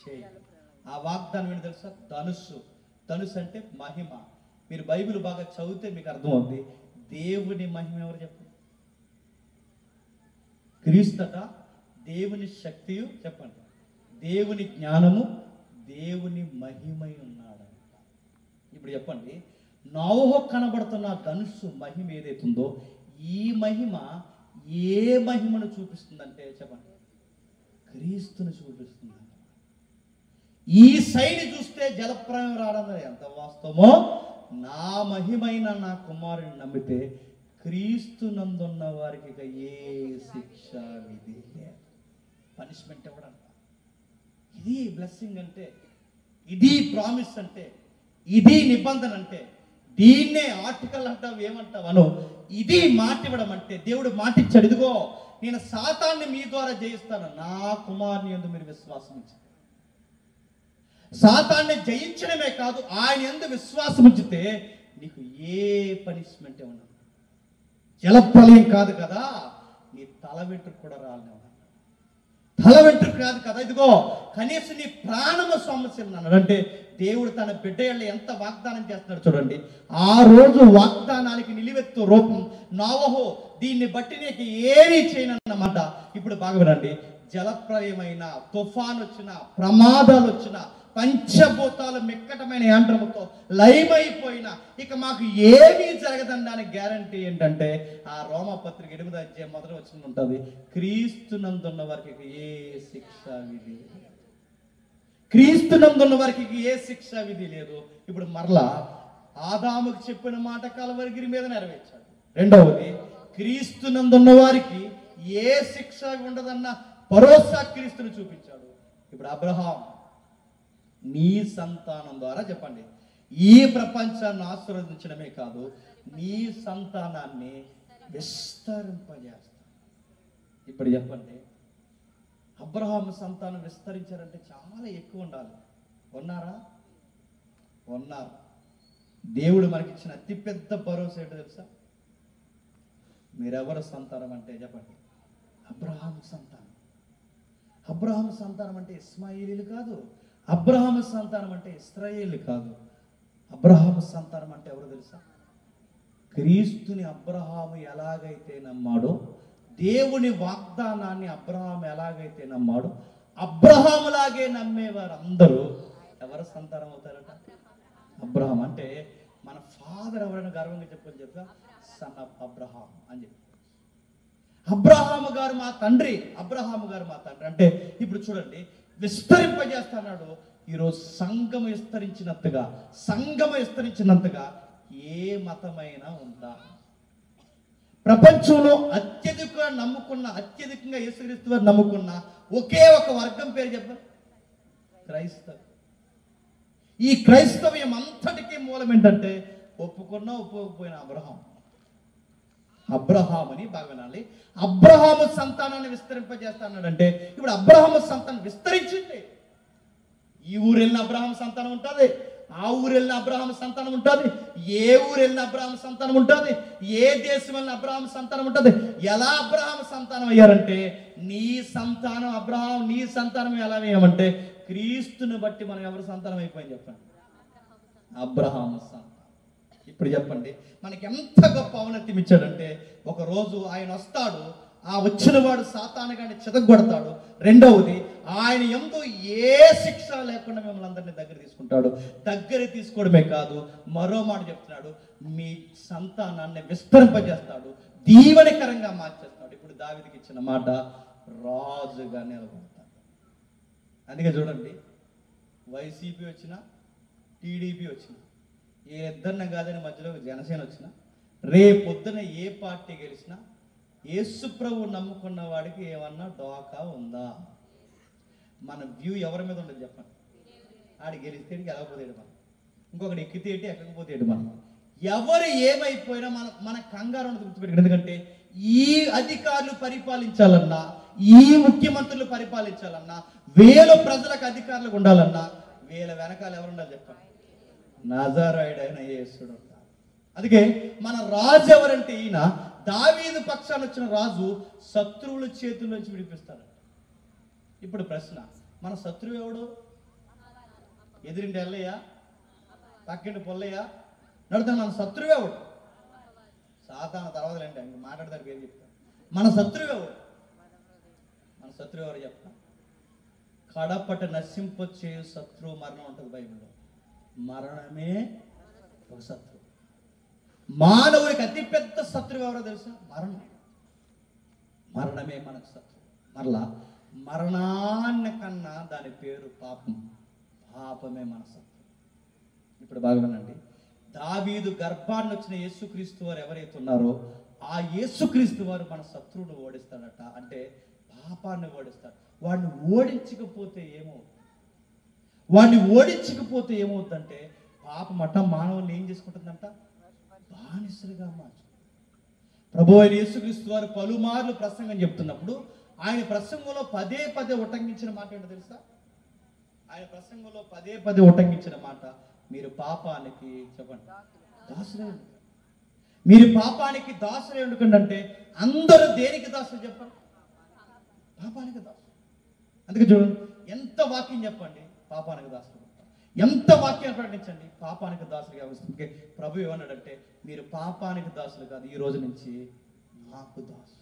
చేయను. ఆ వాగ్దానం ఏంటి తెలుసా? ధనుస్సు. ధనుసు అంటే మహిమ. మీరు బైబిల్ బాగా చదివితే మీకు అర్థమవుతుంది. దేవుని మహిమ ఎవరు చెప్పండి? క్రీస్తట దేవుని శక్తియు, చెప్పండి, దేవుని జ్ఞానము, దేవుని మహిమై ఉన్నాడు. ఇప్పుడు చెప్పండి, నోవహు కనబడుతున్న ధనుస్సు మహిమ ఏదైతుందో, ఈ మహిమ ఏ మహిమను చూపిస్తుందంటే చెప్పండి? క్రీస్తుని చూపిస్తుంది. ఈ సైడ్ చూస్తే జలప్రలయం రావడం ఎంత వాస్తవమో, నా మహిమైన నా కుమారుని నమ్మితే క్రీస్తు నందున్న వారికి ఇక ఏ శిక్ష విధి లేదు. పనిష్మెంట్ ఇవ్వడం. ఇది బ్లెస్సింగ్ అంటే, ఇది ప్రామిస్ అంటే, ఇది నిబంధన అంటే, దీన్నే ఆర్టికల్ అంటావు, ఏమంటావు అను, ఇది మాట ఇవ్వడం అంటే. దేవుడు మాట ఇచ్చాడు, ఇదిగో నేను సాతాన్ని మీ ద్వారా జయిస్తాను, నా కుమారుని యందు మీరు విశ్వాసం ఉంచండి. సాతాన్ని జయించడమే కాదు, ఆయన యందు విశ్వాసం ఉంచితే నీకు ఏ పనిష్మెంట్ ఏమన్నా, జలప్రలయం కాదు కదా, నీ తల వెంట్రుకు కూడా రాలేవు. తల వెంట్రుకు కాదు కదా, ఇదిగో కనీసం నీ ప్రాణము సమస్యలు అన్నాడు. అంటే దేవుడు తన బిడ్డ ఎంత వాగ్దానం చేస్తున్నాడు చూడండి. ఆ రోజు వాగ్దానానికి నిలువెత్తు రూపం నోవహు. దీన్ని బట్టి నీకు ఏమీ చేయనన్నమాట. ఇప్పుడు బాగా వినండి, జలప్రలయమైన, తుఫాన్ వచ్చిన, ప్రమాదాలు వచ్చిన, పంచభూతాలు మిక్కటమైన యాంత్రముతో లయమైపోయిన, ఇక మాకు ఏమీ జరగదనడానికి గ్యారంటీ ఏంటంటే ఆ రోమపత్రిక 8వ అధ్యాయం మొదటి వచనం ఉంటుంది, క్రీస్తునందున్న వారికి ఏ శిక్ష విధి లేదు. క్రీస్తునందున్న వారికి ఏ శిక్ష విధి లేదు. ఇప్పుడు మరలా ఆదాముకు చెప్పిన మాట కల్వరి మీద నెరవేర్చాడు. రెండవది, క్రీస్తునందున్న వారికి ఏ శిక్ష ఉండదన్న భరోసా క్రీస్తుని చూపించాడు. ఇప్పుడు అబ్రహాం నీ సంతానం ద్వారా చెప్పండి, ఈ ప్రపంచాన్ని ఆశీర్వదించడమే కాదు, నీ సంతానాన్ని విస్తరింపజేస్తాను. ఇప్పుడు చెప్పండి, అబ్రహాము సంతానం విస్తరించారంటే చాలా ఎక్కువ ఉండాలి. ఉన్నారా? ఉన్నారు. దేవుడు మనకిచ్చిన అతిపెద్ద భరోసా ఏంటో తెలుసా? మీరెవరు సంతానం అంటే చెప్పండి? అబ్రహాము సంతానం. అబ్రహాము సంతానం అంటే ఇస్మాయిలీలు కాదు. అబ్రహాము సంతానం అంటే ఇశ్రాయేలు కాదు. అబ్రహాము సంతానం అంటే ఎవరు తెలుసా? క్రీస్తుని అబ్రహాము ఎలాగైతే నమ్మాడో, దేవుని వాగ్దానాన్ని అబ్రహాము ఎలాగైతే నమ్మాడో, అబ్రహాములాగే నమ్మేవారు అందరూ ఎవరు సంతానం అవుతారట? అబ్రహాం. అంటే మన ఫాదర్ ఎవరైనా గర్వంగా చెప్పని చెప్తా, సన్ ఆఫ్ అబ్రహాం అని చెప్పి. అబ్రహాము గారు మా తండ్రి, అబ్రహాము గారు మా తండ్రి. అంటే ఇప్పుడు చూడండి, విస్తరింపజేస్తున్నాడు. ఈరోజు సంఘం విస్తరించినంతగా ఏ మతమైనా ఉందా? ప్రపంచంలో అత్యధికంగా యేసుక్రీస్తు వారు నమ్ముకున్న ఒకే ఒక వర్గం పేరు చెప్పండి? క్రైస్తవం. ఈ క్రైస్తవ్యం అంతటికీ మూలం ఏంటంటే ఒప్పుకున్నా ఒప్పుకోకపోయిన అబ్రహాం అని బాగా వినాలి. అబ్రహాము సంతానాన్ని విస్తరింపజేస్తానంటే ఇప్పుడు అబ్రహాము సంతానం విస్తరించింది. ఈ ఊరు వెళ్ళిన అబ్రహాం సంతానం ఉంటుంది, ఆ ఊరు వెళ్ళిన అబ్రహాం సంతానం ఉంటుంది, ఏ ఊరు వెళ్ళిన అబ్రహాం సంతానం ఉంటుంది, ఏ దేశం వెళ్ళిన అబ్రహాం సంతానం ఉంటుంది. ఎలా అబ్రహాం సంతానం అయ్యారంటే, నీ సంతానం అబ్రహాం, నీ సంతానం ఎలా అయ్యామంటే క్రీస్తుని బట్టి మనం ఎవరి సంతానం అయిపోయింది చెప్పండి? అబ్రహాం సంతానం. ఇప్పుడు చెప్పండి, మనకి ఎంత గొప్ప ఔన్నత్యం ఇచ్చాడంటే, ఒకరోజు ఆయన వస్తాడు, ఆ వచ్చిన వాడు సాతాను గాని చితగొడతాడు. రెండవది, ఆయన యందు ఏ శిక్ష లేకుండా మిమ్మల్ని అందరినీ దగ్గర తీసుకుంటాడు. దగ్గర తీసుకోవడమే కాదు, మరో మాట చెప్తున్నాడు, మీ సంతానాన్ని విస్తరింపజేస్తాడు, దీవెనకరంగా మార్చేస్తాడు. ఇప్పుడు దావీదుకి ఇచ్చిన మాట, రాజుగా నిలబడతాడు. అందుకే చూడండి, వైసీపీ వచ్చినా టీడీపీ వచ్చినా, ఏ ఇద్దరిన కాదని మధ్యలో జనసేన వచ్చినా, రేపొద్దున ఏ పార్టీ గెలిచినా యేసు ప్రభు నమ్ముకున్న వాడికి ఏమన్నా డోకా ఉందా? మన వ్యూ ఎవరి మీద ఉండదు చెప్పండి? ఆడి గెలిస్తే ఎక్కకపోతే మనం, ఇంకొకటి ఎక్కితే ఎక్కకపోతే మనం, ఎవరు ఏమైపోయినా మన కంగారు ఉన్నది గుర్తుపెట్టి. ఎందుకంటే ఈ అధికారులు పరిపాలించాలన్నా, ఈ ముఖ్యమంత్రులు పరిపాలించాలన్నా, వేల ప్రజలకు అధికారులకు ఉండాలన్నా, వీళ్ళ వెనకాల ఎవరు ఉండాలి చెప్పండి? నజరేయుడైన యేసుడు ఉంటాడు. అందుకే మన రాజు ఎవరంటే ఈయన దావీదు పక్షాన వచ్చిన రాజు శత్రువుల చేతుల నుంచి విడిపిస్తాడు. ఇప్పుడు ప్రశ్న, మన శత్రువు ఎవడు? ఎదురింటి ఎల్లయ్యా, పక్కింటి పొల్లయ్యా, నడుతున్న మన శత్రువు ఎవడు? సాతాను తర్వాతలేండి, ఇంక మాట్లాడతానికి ఏం చెప్తాను. మన శత్రువు ఎవడు? మన శత్రువు ఎవరు చెప్తా? కడపట నశింపొచ్చే శత్రువు మరణం ఉంటుంది బైబిల్లో. మరణమే ఒక శత్రువు. మానవుడికి అతిపెద్ద శత్రువు ఎవరో తెలుసా? మరణం. మరణమే మనకు శత్రువు. మరలా మరణాన్ని కన్నా దాని పేరు పాపం. పాపమే మన శత్రువు. ఇప్పుడు బాగా వినండి, దావీదు గర్భాన్ని వచ్చిన యేసుక్రీస్తు వారు ఎవరైతే ఉన్నారో, ఆ యేసుక్రీస్తు వారు మన శత్రువును ఓడిస్తాడట. అంటే పాపాన్ని ఓడిస్తాడు. వాడిని ఓడించకపోతే ఏమవుతుంది? వాడిని ఓడించకపోతే ఏమవుతుందంటే, పాపమట మానవుల్ని ఏం చేసుకుంటుందంట? బానిసలుగా మార్చు. ప్రభు అయిన యేసుక్రీస్తు వారు పలుమార్లు ప్రసంగం చెప్తున్నప్పుడు ఆయన ప్రసంగంలో పదే పదే ఉటంకించిన మాట ఏంటో తెలుసా? ఆయన ప్రసంగంలో పదే పదే ఉటంకించిన మాట, మీరు పాపానికి చెప్పండి దాసులే ఉండకండి. మీరు పాపానికి దాసులే ఉండకండి. అంటే అందరూ దేనికి దాసులు చెప్పండి? పాపానికి దాసులు. అందుకే చూడండి, ఎంత వాక్యం చెప్పండి, పాపానికి దాసులు. ఎంత వాక్యాన్ని ప్రకటించండి, పాపానికి దాసులుగా వస్తుంది. ప్రభు ఏమన్నాడంటే, మీరు పాపానికి దాసులు కాదు, ఈ రోజు నుంచి నాకు దాసు.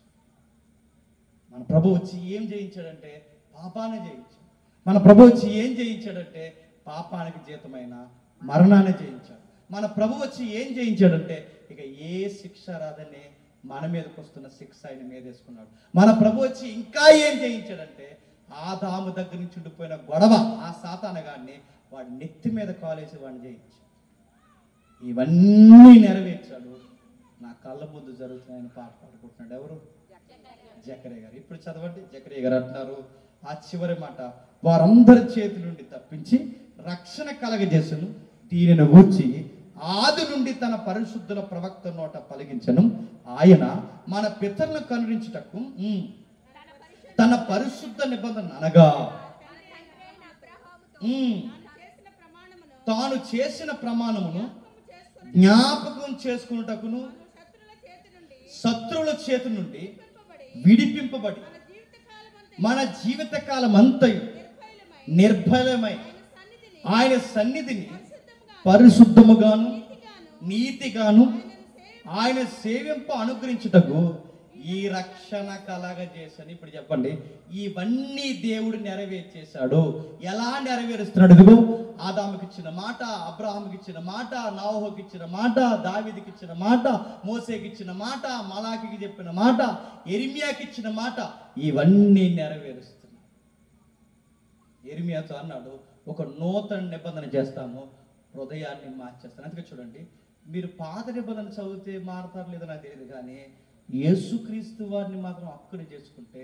మన ప్రభు వచ్చి ఏం చేయించాడంటే పాపాన్ని జయించాడు. మన ప్రభు వచ్చి ఏం చేయించాడంటే పాపానికి జీతమైన మరణాన్ని జయించాడు. మన ప్రభు వచ్చి ఏం చేయించాడంటే ఇక ఏ శిక్ష రాదని మన మీదకి వస్తున్న శిక్ష ఆయన మీద వేసుకున్నాడు. మన ప్రభు వచ్చి ఇంకా ఏం చేయించాడంటే ఆదాము దగ్గర నుంచి ఉండిపోయిన గొడవ, ఆ సాతానగాన్ని వాడి నెత్తి మీద కాలేసి వాడిని జయించాడు. ఇవన్నీ నెరవేర్చాడు. నా కళ్ళ ముందు జరుగుతున్నాయని పాట పాడుకుంటున్నాడు. ఎవరు? జకరియా గారు. ఇప్పుడు చదవండి, జకరియా గారు అంటున్నారు ఆ చివరి మాట, వారందరి చేతి నుండి తప్పించి రక్షణ కలగజేసును, దీనిని గూర్చి ఆది నుండి తన పరిశుద్ధుల ప్రవక్త నోట పలికించను. ఆయన మన పితరులను కరుణించుటకు తన పరిశుద్ధ నిబంధన అనగా తాను చేసిన ప్రమాణమును జ్ఞాపకం చేసుకున్నటకును శత్రువుల చేతి నుండి విడిపింపబడి మన జీవితకాలం అంతయు నిర్భయమై ఆయన సన్నిధిని పరిశుద్ధముగాను నీతిగాను ఆయన సేవింప అనుగ్రహించుటకు ఈ రక్షణ కలగజేసని. ఇప్పుడు చెప్పండి, ఇవన్నీ దేవుడు నెరవేర్చేశాడు. ఎలా నెరవేరుస్తున్నాడు? ఇదిగో ఆదాముకి ఇచ్చిన మాట, అబ్రహాముకి ఇచ్చిన మాట, నోహుకి ఇచ్చిన మాట, దావీదుకి ఇచ్చిన మాట, మోసేకి ఇచ్చిన మాట, మలాకికి చెప్పిన మాట, యెరెమీయాకి ఇచ్చిన మాట, ఇవన్నీ నెరవేరుస్తున్నాడు. యెరెమీయాతో అన్నాడు, ఒక నూతన నిబంధన చేస్తాను, హృదయాన్ని మార్చేస్తాను. అందుకే చూడండి, మీరు పాత నిబంధన చదివితే మారతారు లేదో నాకు తెలియదు, కానీ యేసుక్రీస్తు వారిని మాత్రం అక్కుని చేసుకుంటే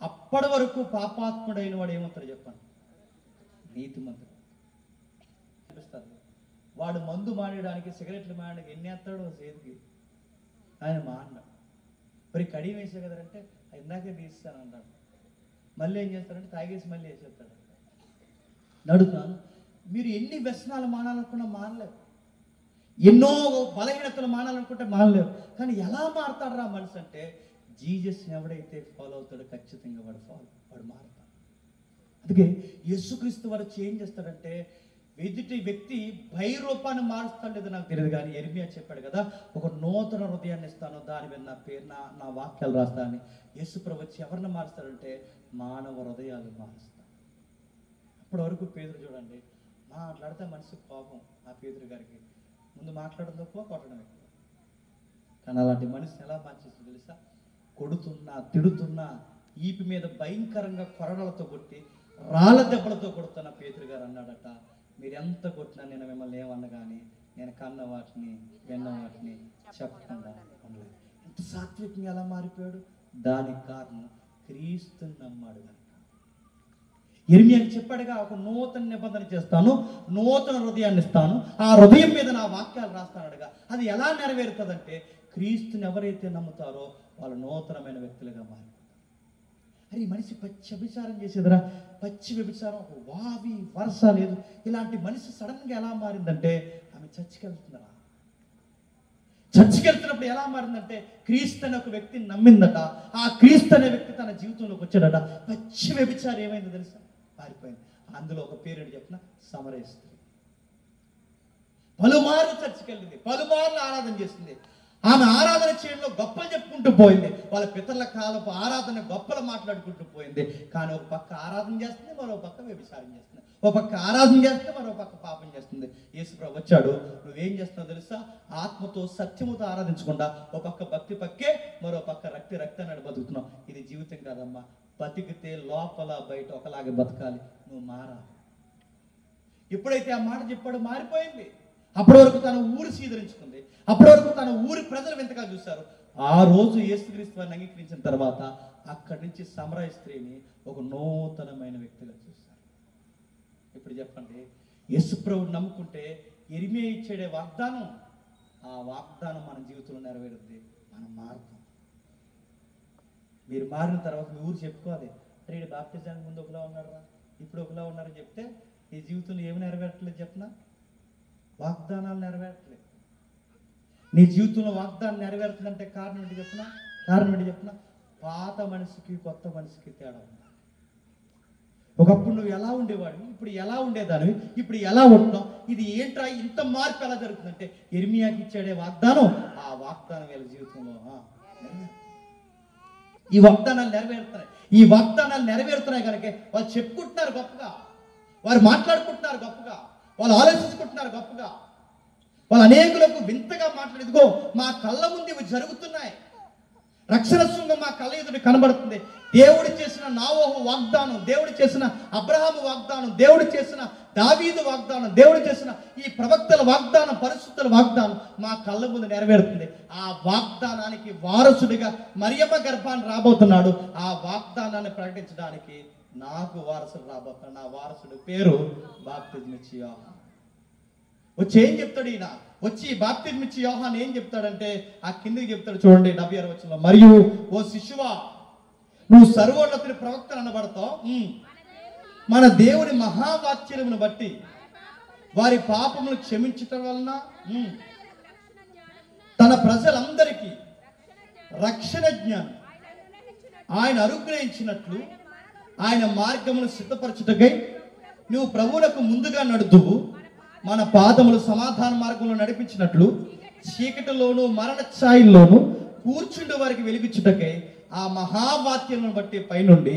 అప్పటి వరకు పాపాత్ముడైన వాడు ఏమవుతాడు చెప్పండి? నీతిమంతుడు అనిపిస్తారు. వాడు మందు మానేయడానికి, సిగరెట్లు మానేయడానికి ఎన్ని వేస్తాడు చేతికి? ఆయన మాన్నాడు. మరి కడియం వేసే కదంటే ఇందాకే తీస్తాను అంటాడు. మళ్ళీ ఏం చేస్తాడంటే తాగేసి మళ్ళీ వేసేస్తాడు. నడుతున్నాను, మీరు ఎన్ని వ్యసనాలు మానాలనుకున్నా మానలేవు, ఎన్నో బలహీనతలు మానాలనుకుంటే మానలేవు. కానీ ఎలా మారతాడు రా మనిషి అంటే, జీసస్ని ఎవడైతే ఫాలో అవుతాడో ఖచ్చితంగా వాడు మారతాడు. అందుకే యేసుక్రీస్తు వారు చేంజ్ చేస్తాడంటే, ఎదుటి వ్యక్తి రూపాన్ని మారుస్తాడు లేదో నాకు తెలియదు, కానీ యెరెమీయా చెప్పాడు కదా, ఒక నూతన హృదయాన్ని ఇస్తాను, దాని మీద నా పేరు నా వాక్యాలు రాస్తానని. యేసు ప్రభు వచ్చి ఎవరిని మారుస్తాడంటే మానవ హృదయాలు మారుస్తాడు. అప్పటి వరకు పేదరు చూడండి, మాట్లాడితే మనిషి కోపం, ఆ పేదరు గారికి ముందు మాట్లాడడం తక్కువ, కొట్టడం ఎక్కువ. కానీ అలాంటి మనిషిని ఎలా మార్చేస్తుందో తెలుసా? కొడుతున్నా తిడుతున్నా ఈపి మీద భయంకరంగా కొరడలతో కొట్టి రాళ్ళ దెబ్బలతో కొడుతున్న పేతురు గారు అన్నాడట, మీరు ఎంత కొట్టినా నేను మిమ్మల్ని ఏమన్నా కానీ నేను కన్న వాటిని విన్న వాటిని చెప్పకుండా ఉండలేదు. ఎంత సాత్వికంగా ఎలా మారిపోయాడు? దానికి కారణం క్రీస్తుని నమ్మాడు కనుక. యెరెమీయాకి చెప్పాడుగా, ఒక నూతన నిబంధన చేస్తాను, నూతన హృదయాన్ని ఇస్తాను, ఆ హృదయం మీద నా వాక్యాలు రాస్తానడుగా. అది ఎలా నెరవేరుతుందంటే, క్రీస్తుని ఎవరైతే నమ్ముతారో వాళ్ళు నూతనమైన వ్యక్తులుగా మారిపోతారు. అరే, ఈ మనిషి పచ్చి వ్యభిచారం చేసేదిరా, పచ్చి వ్యభిచారం, వావి వరుస లేదు. ఇలాంటి మనిషి సడన్గా ఎలా మారిందంటే, ఆమె చర్చికి వెళ్తుందరా. చర్చికి వెళ్తున్నప్పుడు ఎలా మారిందంటే, క్రీస్తు అనే ఒక వ్యక్తిని నమ్మిందట. ఆ క్రీస్తు అనే వ్యక్తి తన జీవితంలోకి వచ్చాడట. పచ్చి వ్యభిచారం ఏమైందో తెలుసా? పారిపోయింది. అందులో ఒక పేరు చెప్పిన సమరయ స్త్రీ. పలుమార్లు చర్చికి వెళ్ళింది, పలుమార్లు ఆరాధన చేసింది. ఆమె ఆరాధన చేయడంలో గొప్పలు చెప్పుకుంటూ పోయింది. వాళ్ళ పితరుల కాలపు ఆరాధన గొప్పలు మాట్లాడుకుంటూ పోయింది. కానీ ఒక పక్క ఆరాధన చేస్తుంది, మరో పక్క వ్యభిచారం చేస్తుంది. ఒక పక్క ఆరాధన చేస్తే మరో పక్క పాపం చేస్తుంది. యేసు ప్రభు వచ్చాడు, నువ్వేం చేస్తున్నావు తెలుసా? ఆత్మతో సత్యముతో ఆరాధించకుండా ఒక పక్క భక్తి పక్కే, మరో పక్క రక్తాన్ని బతుకుతున్నావు. ఇది జీవితం కాదమ్మా. బతికితే లోపల బయట ఒకలాగే బతకాలి. నువ్వు మారాలి. ఎప్పుడైతే ఆ మాట చెప్పాడో మారిపోయింది. అప్పటి వరకు తన ఊరు సీదరించుకుంది. అప్పటి వరకు తన ఊరి ప్రజలు వింతగా చూశారు. ఆ రోజు యేసుక్రీస్తు వారిని అంగీకరించిన తర్వాత అక్కడి నుంచి సమరయ స్త్రీని ఒక నూతనమైన వ్యక్తిగా చూశారు. ఇప్పుడు చెప్పండి, యేసు ప్రభువుని నమ్ముకుంటే యెరెమీయా ఇచ్చేడే వాగ్దానం, ఆ వాగ్దానం మన జీవితంలో నెరవేరుద్ది. మనం మారుతాం. మీరు మారిన తర్వాత మీ ఊరు చెప్పుకోవాలి, అరే బాప్టిజానికి ముందు ఒకలా ఉన్నారా, ఇప్పుడు ఒకలా ఉన్నారని చెప్తే ఈ జీవితంలో ఏమి నెరవేరట్లేదు చెప్పినా? వాగ్దానాలు నెరవేరట్లేదు. నీ జీవితంలో వాగ్దానం నెరవేరుతుందంటే కారణం ఏంటి చెప్పినా? పాత మనిషికి కొత్త మనిషికి తేడా ఉంది. ఒకప్పుడు నువ్వు ఎలా ఉండేవాడివి, ఇప్పుడు ఎలా ఉండేదానివి, ఇప్పుడు ఎలా ఉంటున్నావు, ఇది ఏంట్రా ఇంత మార్పు ఎలా జరుగుతుందంటే యెరెమీయాకి ఇచ్చాడే వాగ్దానం, ఆ వాగ్దానం వీళ్ళ జీవితంలో ఈ వాగ్దానాలు నెరవేరుతున్నాయి. ఈ వాగ్దానాలు నెరవేరుతున్నాయి కనుక వాళ్ళు చెప్పుకుంటున్నారు గొప్పగా, వారు మాట్లాడుకుంటున్నారు గొప్పగా, వాళ్ళు ఆలోచించుకుంటున్నారు గొప్పగా, వాళ్ళు అనేకులకు వింతగా మాట్లాడేదిగో మా కళ్ళ ముందు ఇవి జరుగుతున్నాయి. రక్షణ శృంగం మా కళ్ళ ఎదుట కనబడుతుంది. దేవుడు చేసిన నావోహు వాగ్దానం, దేవుడు చేసిన అబ్రహాము వాగ్దానం, దేవుడు చేసిన దావీదు వాగ్దానం, దేవుడు చేసిన ఈ ప్రవక్తల వాగ్దానం, పరిశుద్ధుల వాగ్దానం మా కళ్ళ ముందు నెరవేరుతుంది. ఆ వాగ్దానానికి వారసుడిగా మరియమ్మ గర్భాన్ని రాబోతున్నాడు. ఆ వాగ్దానాన్ని ప్రకటించడానికి నాకు వారసుడు రాబోతున్నాడు. నా వారసుడు పేరు బాప్తిజం ఇచ్చే యోహాను. వచ్చి ఏం చెప్తాడు ఈయన? వచ్చి బాప్తిజం ఇచ్చే యోహాను ఏం చెప్తాడంటే ఆ కిందకి చెప్తాడు చూడండి, 76వ వచనంలో, మరియు ఓ శిశువా నువ్వు సర్వోన్నతుని ప్రవక్త అనబడతావు, మన దేవుని మహావాక్యమును బట్టి వారి పాపములు క్షమించటం వలన తన ప్రజలందరికీ రక్షణ జ్ఞానం ఆయన అనుగ్రహించినట్లు ఆయన మార్గమును సిద్ధపరచుటకై నువ్వు ప్రభువులకు ముందుగా నడుదువు. మన పాదములు సమాధాన మార్గంలో నడిపించినట్లు చీకటిలోను మరణ ఛాయల్లోను కూర్చుండే వారికి వెలిగించుటకై ఆ మహావాక్యమును బట్టి పైనుండి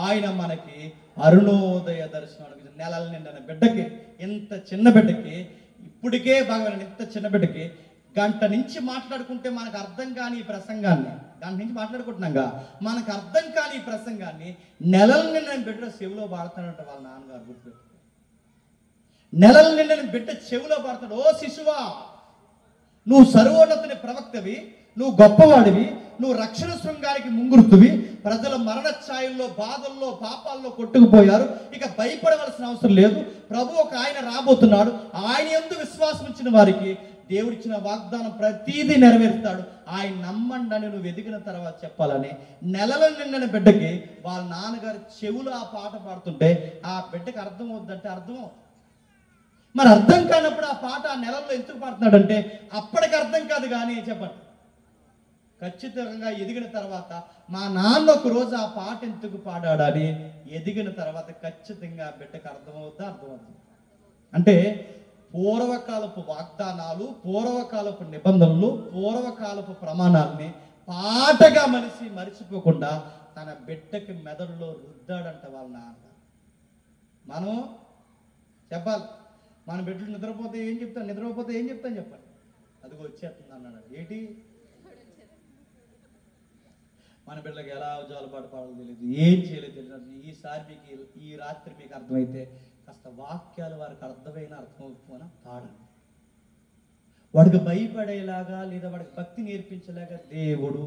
ఆయన మనకి అరుణోదయ దర్శనం. నెలల నిండిన బిడ్డకి, ఇంత చిన్న బిడ్డకి, ఇప్పటికే బాగా ఇంత చిన్న బిడ్డకి గంట నుంచి మాట్లాడుకుంటే మనకు అర్థం కాని ఈ ప్రసంగాన్ని, గంట నుంచి మాట్లాడుకుంటున్నాగా మనకు అర్థం కాని ఈ ప్రసంగాన్ని నెలల నిండిన బిడ్డ చెవిలో పాడుతానంట వాళ్ళ నాన్నగారు. గుర్తుపెట్టు, నెలల నిండిన బిడ్డ చెవిలో పాడతాడు, ఓ శిశువా నువ్వు సర్వోన్నతుని ప్రవక్తవి, నువ్వు గొప్పవాడివి, నువ్వు రక్షణ శృంగానికి ముంగురుతువి. ప్రజల మరణ ఛాయల్లో, బాధల్లో, పాపాల్లో కొట్టుకుపోయారు. ఇక భయపడవలసిన అవసరం లేదు. ప్రభు ఒక ఆయన రాబోతున్నాడు. ఆయన యందు విశ్వాసం ఇచ్చిన వారికి దేవుడిచ్చిన వాగ్దానం ప్రతీదీ నెరవేరుస్తాడు. ఆయన నమ్మండి అని నువ్వు ఎదిగిన తర్వాత చెప్పాలని నెలల నిండిన బిడ్డకి వాళ్ళ నాన్నగారు చెవులు ఆ పాట పాడుతుంటే ఆ బిడ్డకి అర్థం అవుద్దంటే అర్థం. మరి అర్థం కానప్పుడు ఆ పాట ఆ నెలల్లో ఎందుకు పాడుతున్నాడంటే అప్పటికి అర్థం కాదు. కానీ చెప్పండి, ఖచ్చితంగా ఎదిగిన తర్వాత మా నాన్న ఒక రోజు ఆ పాట ఎందుకు పాడాడని ఎదిగిన తర్వాత ఖచ్చితంగా ఆ బిడ్డకు అర్థమవుతుంది. అంటే పూర్వకాలపు వాగ్దానాలు, పూర్వకాలపు నిబంధనలు, పూర్వకాలపు ప్రమాణాలని పాటగా మరిచిపోకుండా తన బిడ్డకి మెదడులో రుద్దాడంట వాళ్ళ నాన్న. మనం చెప్పాలి, మన బిడ్డలు నిద్రపోతే ఏం చెప్తాను చెప్పండి, అదిగో వచ్చేస్తుంది అన్నాడు. ఏంటి మన బిడ్డలకు ఎలా జాలపాటు పాడాలో తెలియదు, ఏం చేయలేదు తెలియదు. ఈసారి మీకు ఈ రాత్రి మీకు అర్థమైతే కాస్త వాక్యాలు వారికి అర్థమైపోయినా పాడండి. వాడికి భయపడేలాగా లేదా వాడికి భక్తి నేర్పించేలాగా దేవుడు,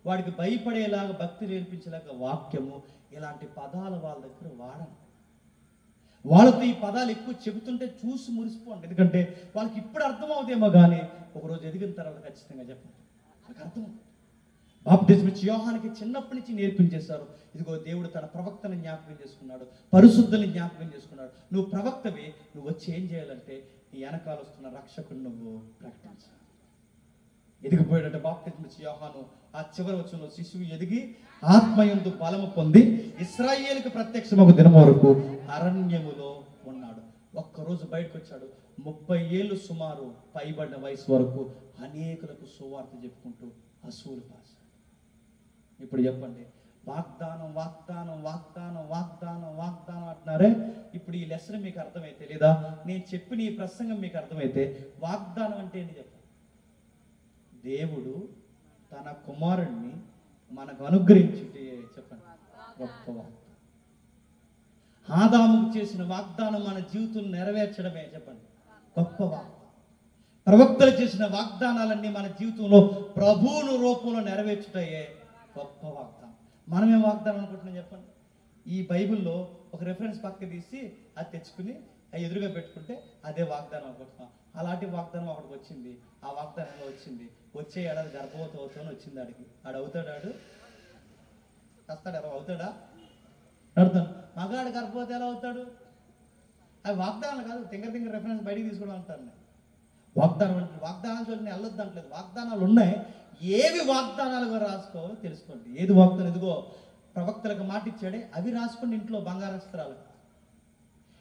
వాడికి భయపడేలాగా భక్తి నేర్పించేలాగా వాక్యము, ఇలాంటి పదాలు వాళ్ళ దగ్గర వాడండి. వాళ్ళతో ఈ పదాలు ఎక్కువ చెబుతుంటే చూసి మురిసిపోండి. ఎందుకంటే వాళ్ళకి ఇప్పుడు అర్థమవుతేమో కానీ ఒకరోజు ఎదిగిన తర్వాత ఖచ్చితంగా చెప్పండి వాళ్ళకి అర్థం. బాప్టిజం ఇచ్చి యోహానికి చిన్నప్పటి నుంచి నేర్పించేశారు. ఇదిగో దేవుడు తన ప్రవక్తను జ్ఞాపకం చేసుకున్నాడు, పరిశుద్ధుని జ్ఞాపకం చేసుకున్నాడు. నువ్వు ప్రవక్తవి, నువ్వు వచ్చి ఏం చేయాలంటే నీ వెనకాల వస్తున్న రక్షకుడు నువ్వు ప్రకటించాలి. ఎదిగిపోయాడంటే బాప్టిజం ఇచ్చి యోహాను ఆ చివరి వచనంలో శిశువు ఎదిగి ఆత్మయందు బలము పొంది ఇశ్రాయేలుకు ప్రత్యక్షమగు దినం వరకు అరణ్యములో ఉన్నాడు. ఒక్కరోజు బయటకు వచ్చాడు. 30 ఏళ్ళు సుమారు పైబడిన వయసు వరకు అనేకులకు సువార్త చెప్పుకుంటూ అసూలు పాసాడు. ఇప్పుడు చెప్పండి, వాగ్దానం వాగ్దానం వాగ్దానం వాగ్దానం వాగ్దానం అంటున్నారే. ఇప్పుడు ఈ లెసన్ మీకు అర్థమైతే, లేదా నేను చెప్పిన ఈ ప్రసంగం మీకు అర్థమైతే వాగ్దానం అంటే ఏంటి చెప్పండి. దేవుడు తన కుమారుణ్ణి మనకు అనుగ్రహించి చెప్పండి గొప్ప వాగ్దానం. ఆదాముకు చేసిన వాగ్దానం మన జీవితంలో నెరవేర్చడమే చెప్పండి గొప్ప వాగ్దానం. ప్రవక్తలు చేసిన వాగ్దానాలన్నీ మన జీవితంలో ప్రభువును రూపంలో నెరవేర్చుటయే గొప్ప వాగ్దానం. మనమేం వాగ్దానం అనుకుంటున్నాం చెప్పండి. ఈ బైబిల్లో ఒక రెఫరెన్స్ పక్క తీసి అది తెచ్చుకుని ఎదురుగా పెట్టుకుంటే అదే వాగ్దానం అనుకుంటున్నాం. అలాంటి వాగ్దానం అక్కడికి వచ్చింది. ఆ వాగ్దానంలో వచ్చింది వచ్చే ఏడాది గర్భవతి అవుతాను వచ్చింది. ఆడు అవుతాడు వస్తాడు, ఎలా అవుతాడా అడుగుతాను. మగాడు గర్భవతి ఎలా అవుతాడు? అది వాగ్దానాలు కాదు, తింగర రెఫరెన్స్ బయటికి తీసుకోవడం అంటాను నేను. వాగ్దానం అంటే వాగ్దానాలు చూడండి, వెళ్ళొద్దు అంటలేదు. వాగ్దానాలు ఉన్నాయి, ఏవి వాగ్దానాలుగా రాసుకోవాలో తెలుసుకోండి. ఏది వాగ్దానం, ఇదిగో ప్రవక్తలకు మాట ఇచ్చాడే అవి రాసుకోండి. ఇంట్లో బంగారస్త్రాలు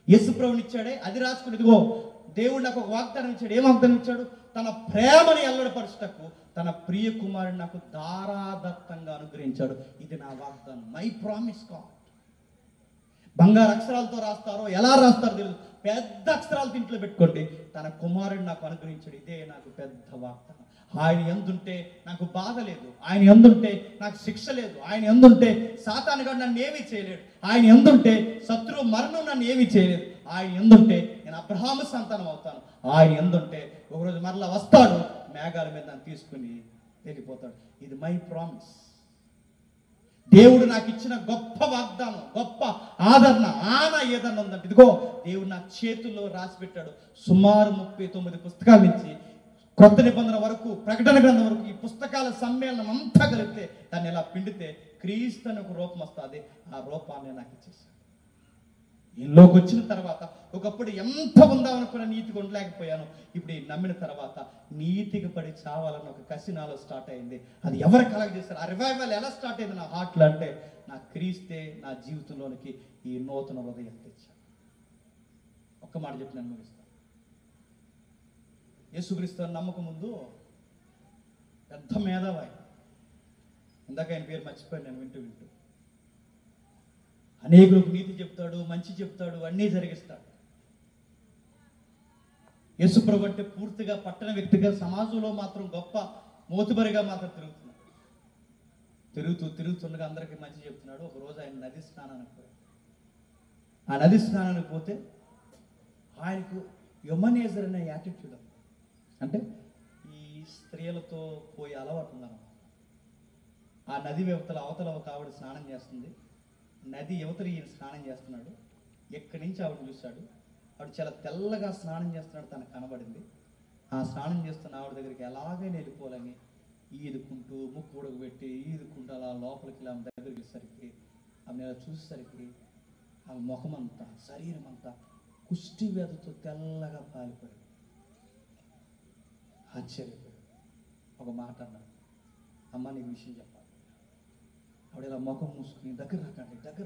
యేసుప్రభుని ఇచ్చాడే అది రాసుకోండి. ఇదిగో దేవుడు నాకు ఒక వాగ్దానం ఇచ్చాడు. ఏం వాగ్దానం ఇచ్చాడు? తన ప్రేమని ఎల్లడపరచుటకు తన ప్రియ కుమారుని నాకు దారాదత్తంగా అనుగ్రహించాడు. ఇది నా వాగ్దానం, మై ప్రామిస్ గాడ్. బంగారు అక్షరాలతో రాస్తారో ఎలా రాస్తారో తెలియదు, పెద్ద అక్షరాలతో ఇంట్లో పెట్టుకోండి. తన కుమారుడిని నాకు అనుగ్రహించాడు, ఇదే నాకు పెద్ద వాగ్దానం. ఆయన యందుంటే నాకు బాధ లేదు, ఆయన యందుంటే నాకు శిక్ష లేదు, ఆయన యందుంటే సాతానుగాడు నన్ను ఏమీ చేయలేడు, ఆయన యందుంటే శత్రువు మరణం నన్ను ఏమీ చేయలేదు, ఆయన యందుంటే నేను అబ్రహాము సంతానం అవుతాను, ఆయన యందుంటే ఒకరోజు మరలా వస్తాడు, మేఘాల మీద నన్ను తీసుకుని వెళ్ళిపోతాడు. ఇది మై ప్రామిస్. దేవుడు నాకు ఇచ్చిన గొప్ప వాగ్దానం, గొప్ప ఆదరణ. ఏదన్నా ఉందంటే ఇదిగో దేవుడు నా చేతుల్లో రాసి పెట్టాడు. సుమారు 39 పుస్తకాల నుంచి కొత్త నిబంధన వరకు, ప్రకటన గ్రంథం వరకు ఈ పుస్తకాల సమ్మేళనం అంతా కలిపితే దాన్ని ఎలా పిండితే క్రీస్తు అని ఒక రూపం వస్తుంది. ఆ రూపాన్ని నాకు ఇచ్చేసాడు. ఈలోకి వచ్చిన తర్వాత ఒకప్పుడు ఎంత ఉందామనుకున్న నీతిగా ఉండలేకపోయాను. ఇప్పుడు ఈ నమ్మిన తర్వాత నీతికి పడి చావాలన్న ఒక కసి నాలో స్టార్ట్ అయింది. అది ఎవరు కలగజేశారు? ఆ రివైవల్ ఎలా స్టార్ట్ అయింది నా హార్ట్లో అంటే నా క్రీస్తే నా జీవితంలోనికి ఈ నూతన హృదయం తెచ్చాడు. ఒక్క మాట చెప్పి నేను ముగిస్తాను. యేసుక్రీస్తు నమ్మకం ముందు పెద్ద మేధావి, ఇందాక ఆయన పేరు మర్చిపోయాను నేను వింటూ అనేకులకు నీతి చెప్తాడు, మంచి చెప్తాడు, అన్నీ జరిగిస్తాడు. యేసుప్రభు అంటే పూర్తిగా పట్టణ వ్యక్తిగా సమాజంలో మాత్రం గొప్ప మోతుబరిగా మాత్రం తిరుగుతుండగా అందరికీ మంచి చెప్తున్నాడు. ఒకరోజు ఆయన నది స్నానానికి పోయాడు. ఆ నది స్నానానికి పోతే ఆయనకు యొమనేజర్ అనే యాటిట్యూడ్, అంటే ఈ స్త్రీలతో పోయి అలవాటు ఉన్నారు. ఆ నది అవతల ఒక ఆవిడ స్నానం చేస్తుంది, నది యువతలు ఈయన స్నానం చేస్తున్నాడు. ఎక్కడి నుంచి ఆవిడ చూశాడు. ఆవిడ చాలా తెల్లగా స్నానం చేస్తున్నాడు, తనకు కనబడింది. ఆ స్నానం చేస్తున్న ఆవిడ దగ్గరికి ఎలాగైనా వెళ్ళిపోవాలని ఈదుకుంటూ ముక్కు ఉడకబెట్టి ఈదుకుంటూ అలా లోపలికి ఇలా ఆమె దగ్గరికి వెళ్ళేసరికి ఆమె ఇలా చూసేసరికి ఆమె ముఖం అంతా, శరీరం అంతా కుష్టి వ్యాధితో తెల్లగా పాలిపోయాడు. ఆశ్చర్యపోయాడు. ఒక మాట అన్నాడు, అమ్మ నీకు విషయం చెప్పాలి. ఆవిడ ఇలా ముఖం మూసుకుని దగ్గర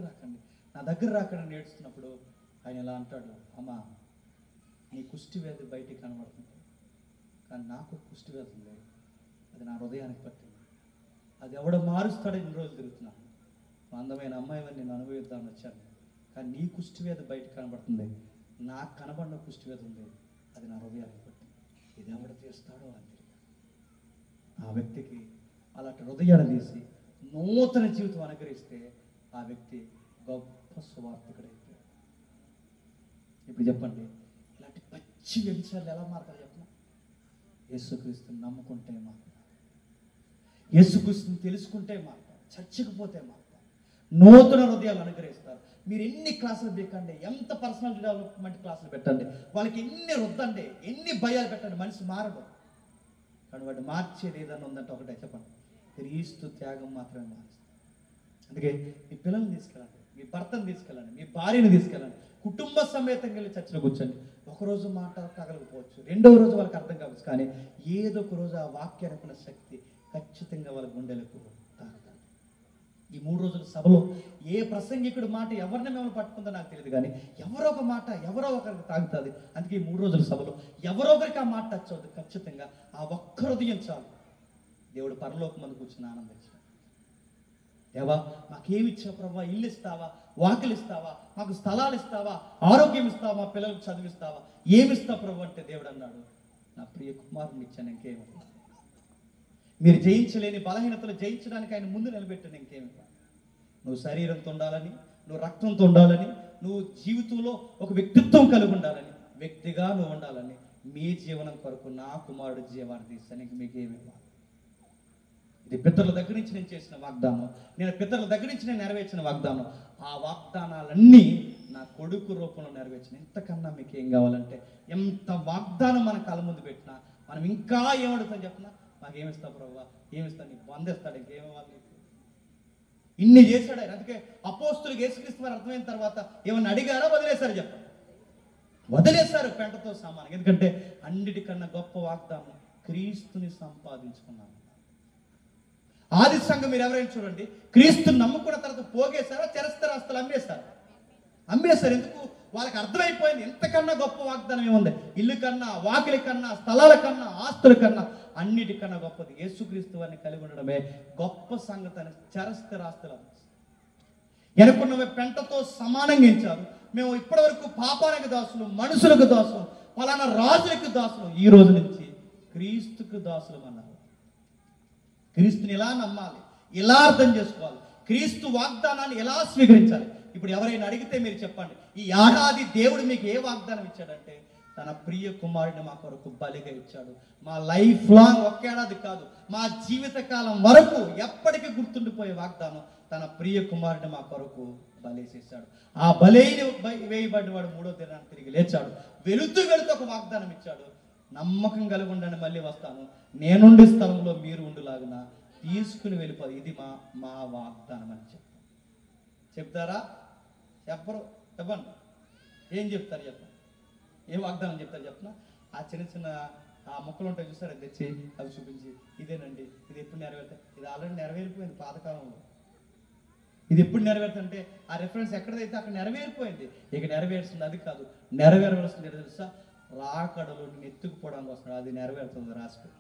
రాకండి నా దగ్గర రాకండి ఏడుస్తున్నప్పుడు ఆయన ఇలా అంటాడు, అమ్మ నీ కుష్టి వ్యాధి బయటికి కనబడుతుంది, కానీ నాకు కుష్టి వ్యాధి ఉంది, అది నా హృదయానికి పట్టింది. అది ఎవడ మారుస్తాడో ఇన్ని రోజులు తిరుగుతున్నాను. అందమైన అమ్మాయిని నేను అనుభవిద్దామని వచ్చాను, కానీ నీ కుష్టి వ్యాధి బయటకు కనబడుతుంది, నాకు కనబడిన కుష్టి వ్యాధి ఉంది, అది నా హృదయానికి పట్టింది. ఇది ఎవడ తీస్తాడో అని తిరిగి ఆ వ్యక్తికి అలాంటి హృదయాన్ని తీసి నూతన జీవితం అనుగ్రహిస్తే ఆ వ్యక్తి గొప్ప సువార్థకుడైపోయాడు. ఇప్పుడు చెప్పండి, ఇలాంటి పచ్చి వ్యభిచారాలు ఎలా మారుతారు చెప్పండి? యేసుక్రీస్తుని నమ్ముకుంటే మారుతారు, యేసుక్రీస్తుని తెలుసుకుంటే మారుతారు, చర్చకపోతే మారుతారు, నూతన హృదయాలు అనుగ్రహిస్తారు. మీరు ఎన్ని క్లాసులు పెట్టండి, ఎంత పర్సనాలిటీ డెవలప్మెంట్ క్లాసులు పెట్టండి, వాళ్ళకి ఎన్ని రుద్దండి, ఎన్ని భయాలు పెట్టండి, మనిషి మారడు. కానీ వాడు మార్చేది ఏదన్నా ఉందంటే ఒకటే చెప్పండి, క్రీస్తు త్యాగం మాత్రమే మారుస్తుంది. అందుకే మీ పిల్లల్ని తీసుకెళ్ళండి, మీ భర్తను తీసుకెళ్ళండి, మీ భార్యను తీసుకెళ్ళండి, కుటుంబ సమేతంగా వెళ్ళి చర్చలో కూర్చోండి. ఒకరోజు మాట తగలకపోవచ్చు, రెండవ రోజు వాళ్ళకి అర్థం కావచ్చు, కానీ ఏదో ఒక రోజు ఆ వాక్యానికి ఉన్న శక్తి ఖచ్చితంగా వాళ్ళ గుండెలకు తాగుతుంది. ఈ 3 రోజుల సభలో ఏ ప్రసంగికుడు మాట ఎవరిని మేము పట్టుకుందో నాకు తెలియదు, కానీ ఎవరో ఒక మాట ఎవరో ఒకరికి తాగుతుంది. అందుకే ఈ 3 రోజుల సభలో ఎవరో ఒకరికి ఆ మాట టచ్ అవుతుంది. ఖచ్చితంగా ఆ ఒక్క హృదయం చాలు దేవుడు పరలోకం మందు కూర్చుని ఆనందించాడు. దేవా మాకేమి ఇచ్చావు ప్రభా, ఇల్లు ఇస్తావా, వాకిలు ఇస్తావా, మాకు స్థలాలు ఇస్తావా, ఆరోగ్యం ఇస్తావా, మా పిల్లలకు చదివిస్తావా, ఏమిస్తావు ప్రభు అంటే దేవుడు అన్నాడు, నా ప్రియ కుమారుని ఇచ్చాను, ఇంకేమి. మీరు జయించలేని బలహీనతలు జయించడానికి ఆయన ముందు నిలబెట్టాను, ఇంకేమి. నువ్వు శరీరంతో ఉండాలని, నువ్వు రక్తంతో ఉండాలని, నువ్వు జీవితంలో ఒక వ్యక్తిత్వం కలిగి ఉండాలని, వ్యక్తిగా నువ్వు ఉండాలని, మీ జీవనం కొరకు నా కుమారుడు జీవాన్ని తీస్తాను, మీకు ఏమి ఇవ్వాలి. ఇది పితరుల దగ్గర నుంచి నేను చేసిన వాగ్దానం, నేను పితరుల దగ్గర నుంచి నేను నెరవేర్చిన వాగ్దానం. ఆ వాగ్దానాలన్నీ నా కొడుకు రూపంలో నెరవేర్చిన. ఇంతకన్నా మీకు ఏం కావాలంటే, ఎంత వాగ్దానం మన కళ్ళ ముందు పెట్టినా మనం ఇంకా ఏమడుగుతాం చెప్పినా, మాకేమిస్తావు ప్రభు, ఏమిస్తాను, నీకు వందేస్తాడు, ఇంకేమివ్వాలి. ఇన్ని చేశాడు ఆయన. అందుకే అపోస్తులకు యేసుక్రీస్తు వారు అర్థమైన తర్వాత ఏమన్నా అడిగారా, వదిలేశారు చెప్పండి? వదిలేశారు పెంటతో సమానం. ఎందుకంటే అన్నిటికన్నా గొప్ప వాగ్దానం క్రీస్తుని సంపాదించుకున్నాను. ఆది సంఘం మీరు ఎవరైనా చూడండి, క్రీస్తుని నమ్ముకున్న తర్వాత పోగేశారా, చరస్థరాస్తులు అమ్మేశారు. ఎందుకు? వాళ్ళకి అర్థమైపోయింది ఇంతకన్నా గొప్ప వాగ్దానం ఏముంది. ఇల్లు కన్నా, వాకిలి కన్నా, స్థలాల కన్నా, ఆస్తుల కన్నా అన్నిటికన్నా గొప్పది యేసుక్రీస్తు వారిని కలిగి ఉండడమే గొప్ప సంగతి అని చరస్థరాస్తులు ఎనుకున్నవి పెంటతో సమానంగా ఇచ్చారు. మేము ఇప్పటి వరకు పాపానికి దాసులు, మనుషులకు దాసులు, ఫలానా రాజులకు దాసులు, ఈ రోజు నుంచి క్రీస్తుకు దాసులు అన్నారు. క్రీస్తుని ఎలా నమ్మాలి, ఎలా అర్థం చేసుకోవాలి, క్రీస్తు వాగ్దానాన్ని ఎలా స్వీకరించాలి. ఇప్పుడు ఎవరైనా అడిగితే మీరు చెప్పండి, ఈ ఏడాది దేవుడు మీకు ఏ వాగ్దానం ఇచ్చాడంటే, తన ప్రియ కుమారుడిని మా కొరకు బలిగా ఇచ్చాడు. మా లైఫ్ లాంగ్ ఒక్క ఏడాది కాదు, మా జీవితకాలం వరకు ఎప్పటికీ గుర్తుండిపోయే వాగ్దానం, తన ప్రియ కుమారుడిని మా కొరకు బలేసేసాడు. ఆ బలైన వేయబడిన వాడు 3వ దినాన్ని తిరిగి లేచాడు. వెళుతూ ఒక వాగ్దానం ఇచ్చాడు, నమ్మకం కలిగి ఉండండి, మళ్ళీ వస్తాను, నేనుండి స్థలంలో మీరు ఉండులాగున తీసుకుని వెళ్ళిపోదు. ఇది మా వాగ్దానం అని చెప్తారా? చెప్పరు. చెప్పండి, ఏం చెప్తారు చెప్పండి, ఏ వాగ్దానం చెప్తారు చెప్పిన? ఆ చిన్న ఆ మొక్కలు ఉంటాయి చూసారు, అది తెచ్చి అవి చూపించి, ఇదేనండి, ఇది ఎప్పుడు నెరవేరుతాయి, ఇది ఆల్రెడీ నెరవేరిపోయింది పాతకాలంలో, ఇది ఎప్పుడు నెరవేరుతుంటే ఆ రిఫరెన్స్ ఎక్కడైతే అక్కడ నెరవేరిపోయింది, ఇక నెరవేరుస్తుంది. అది కాదు, నెరవేరవలసింది తెలుసా, రాకడలో నేను ఎత్తుకుపోవడానికి వస్తున్నాడు, అది నెరవేరుతుంది. రాసి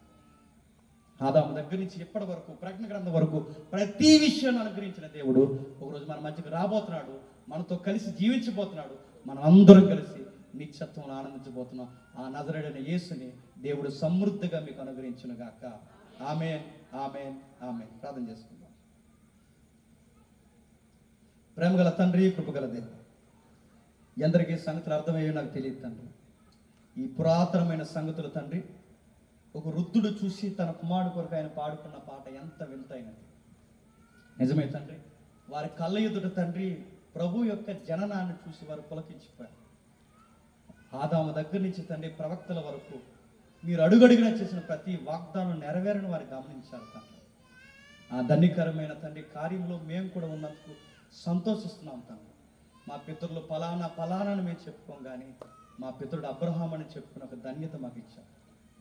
ఆదాము దగ్గర నుంచి ఇప్పటి వరకు ప్రకటన గ్రంథం వరకు ప్రతి విషయాన్ని అనుగ్రహించిన దేవుడు ఒకరోజు మన మధ్యకు రాబోతున్నాడు, మనతో కలిసి జీవించబోతున్నాడు. మనం అందరం కలిసి నిత్యత్వంలో ఆనందించబోతున్నాం. ఆ నజరేయుడైన యేసుని దేవుడు సమృద్ధిగా మీకు అనుగ్రహించును గాక. ఆమేన్, ఆమేన్, ఆమేన్. ప్రార్థన చేసుకుందాం. ప్రేమగల తండ్రి, కృపగల దేవుడు, ఎందరికీ సంగతులు అర్థమయ్యో నాకు తెలియదు తండ్రి. ఈ పురాతనమైన సంగతులు తండ్రి, ఒక వృద్ధుడు చూసి తన కుమారుడు కొరకు ఆయన పాడుకున్న పాట ఎంత వింతైనది. నిజమే తండ్రి, వారి కళ్ళ ఎదుట తండ్రి ప్రభు యొక్క జననాన్ని చూసి వారు పులకించిపోయారు. ఆదాము దగ్గర నుంచి తండ్రి ప్రవక్తల వరకు మీరు అడుగడుగునా చేసిన ప్రతి వాగ్దానం నెరవేరని వారు గమనించారు తండ్రి. ఆ ధన్యకరమైన తండ్రి కార్యంలో మేము కూడా ఉన్నందుకు సంతోషిస్తున్నాం తండ్రి. మా పితరులు ఫలానా ఫలానాను మేము చెప్పుకోం, కానీ మా పితరుడు అబ్రహాం అని చెప్పుకున్న ఒక ధన్యత మాకు ఇచ్చారు.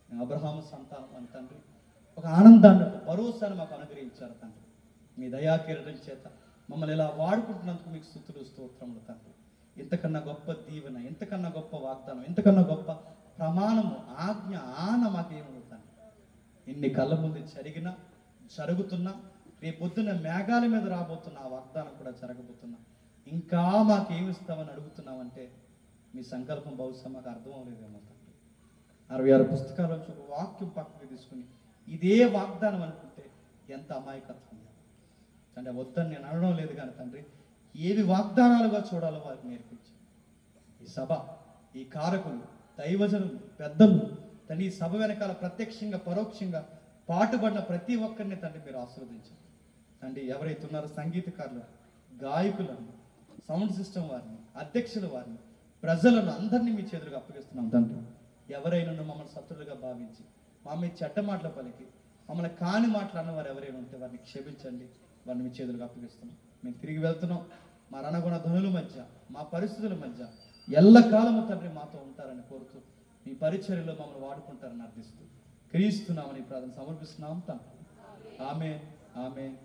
మేము అబ్రహాము సంతానం అని తండ్రి, ఒక ఆనందాన్ని, ఒక భరోసాను మాకు అనుగ్రహించారు తండ్రి. మీ దయాకిరణం చేత మమ్మల్ని ఇలా వాడుకుంటున్నందుకు మీకు స్తుతులు స్తోత్రములు తండ్రి. ఇంతకన్నా గొప్ప దీవెన, ఇంతకన్నా గొప్ప వాగ్దానం, ఇంతకన్నా గొప్ప ప్రమాణము, ఆజ్ఞ, ఆన మాకేముంది తండ్రి. ఇన్ని కళ్ళ ముందు జరిగినా, జరుగుతున్నా, రేపొద్దున మేఘాల మీద రాబోతున్న ఆ వాగ్దానం కూడా జరగబోతున్నా, ఇంకా మాకేమిస్తామని అడుగుతున్నామంటే మీ సంకల్పం బహుశా మాకు అర్థం అవ్వలేదేమో తండ్రి. 66 పుస్తకాల నుంచి ఒక వాక్యం పక్కకి తీసుకుని ఇదే వాగ్దానం అనుకుంటే ఎంత అమాయకత్వం తండ్రి. వద్దని నేను అనడం లేదు కానీ తండ్రి, ఏవి వాగ్దానాలుగా చూడాలో వారికి నేర్పించి ఈ సభ, ఈ కారకులు, దైవజనులు, పెద్దలు తండ్రి, ఈ సభ వెనకాల ప్రత్యక్షంగా పరోక్షంగా పాటుపడిన ప్రతి ఒక్కరిని తండ్రి మీరు ఆశీర్వదించండి తండ్రి. ఎవరైతే ఉన్నారో సంగీతకారులు, గాయకులను, సౌండ్ సిస్టమ్ వారిని, అధ్యక్షుల వారిని, ప్రజలను అందరినీ మీ చేతులకు అప్పగిస్తున్నాం తండ్రి. ఎవరైనా మమ్మల్ని శత్రులుగా భావించి మా మీద చెడ్డ మాటలు పలికి మమ్మల్ని కాని మాటలు వారు ఎవరైనా ఉంటే వారిని క్షమించండి. వారిని మీ చేతులకు అప్పగిస్తున్నాం. మేము తిరిగి వెళ్తున్నాం. మా రణగుణ ధనుల మధ్య, మా పరిస్థితుల మధ్య ఎల్లకాలము తండ్రి మాతో ఉంటారని కోరుతూ మీ పరిచర్యలో మమ్మల్ని వాడుకుంటారని అర్థిస్తూ క్రీస్తున్నామని ప్రార్థన సమర్పిస్తున్నాం తండ్రి. ఆమేన్, ఆమేన్.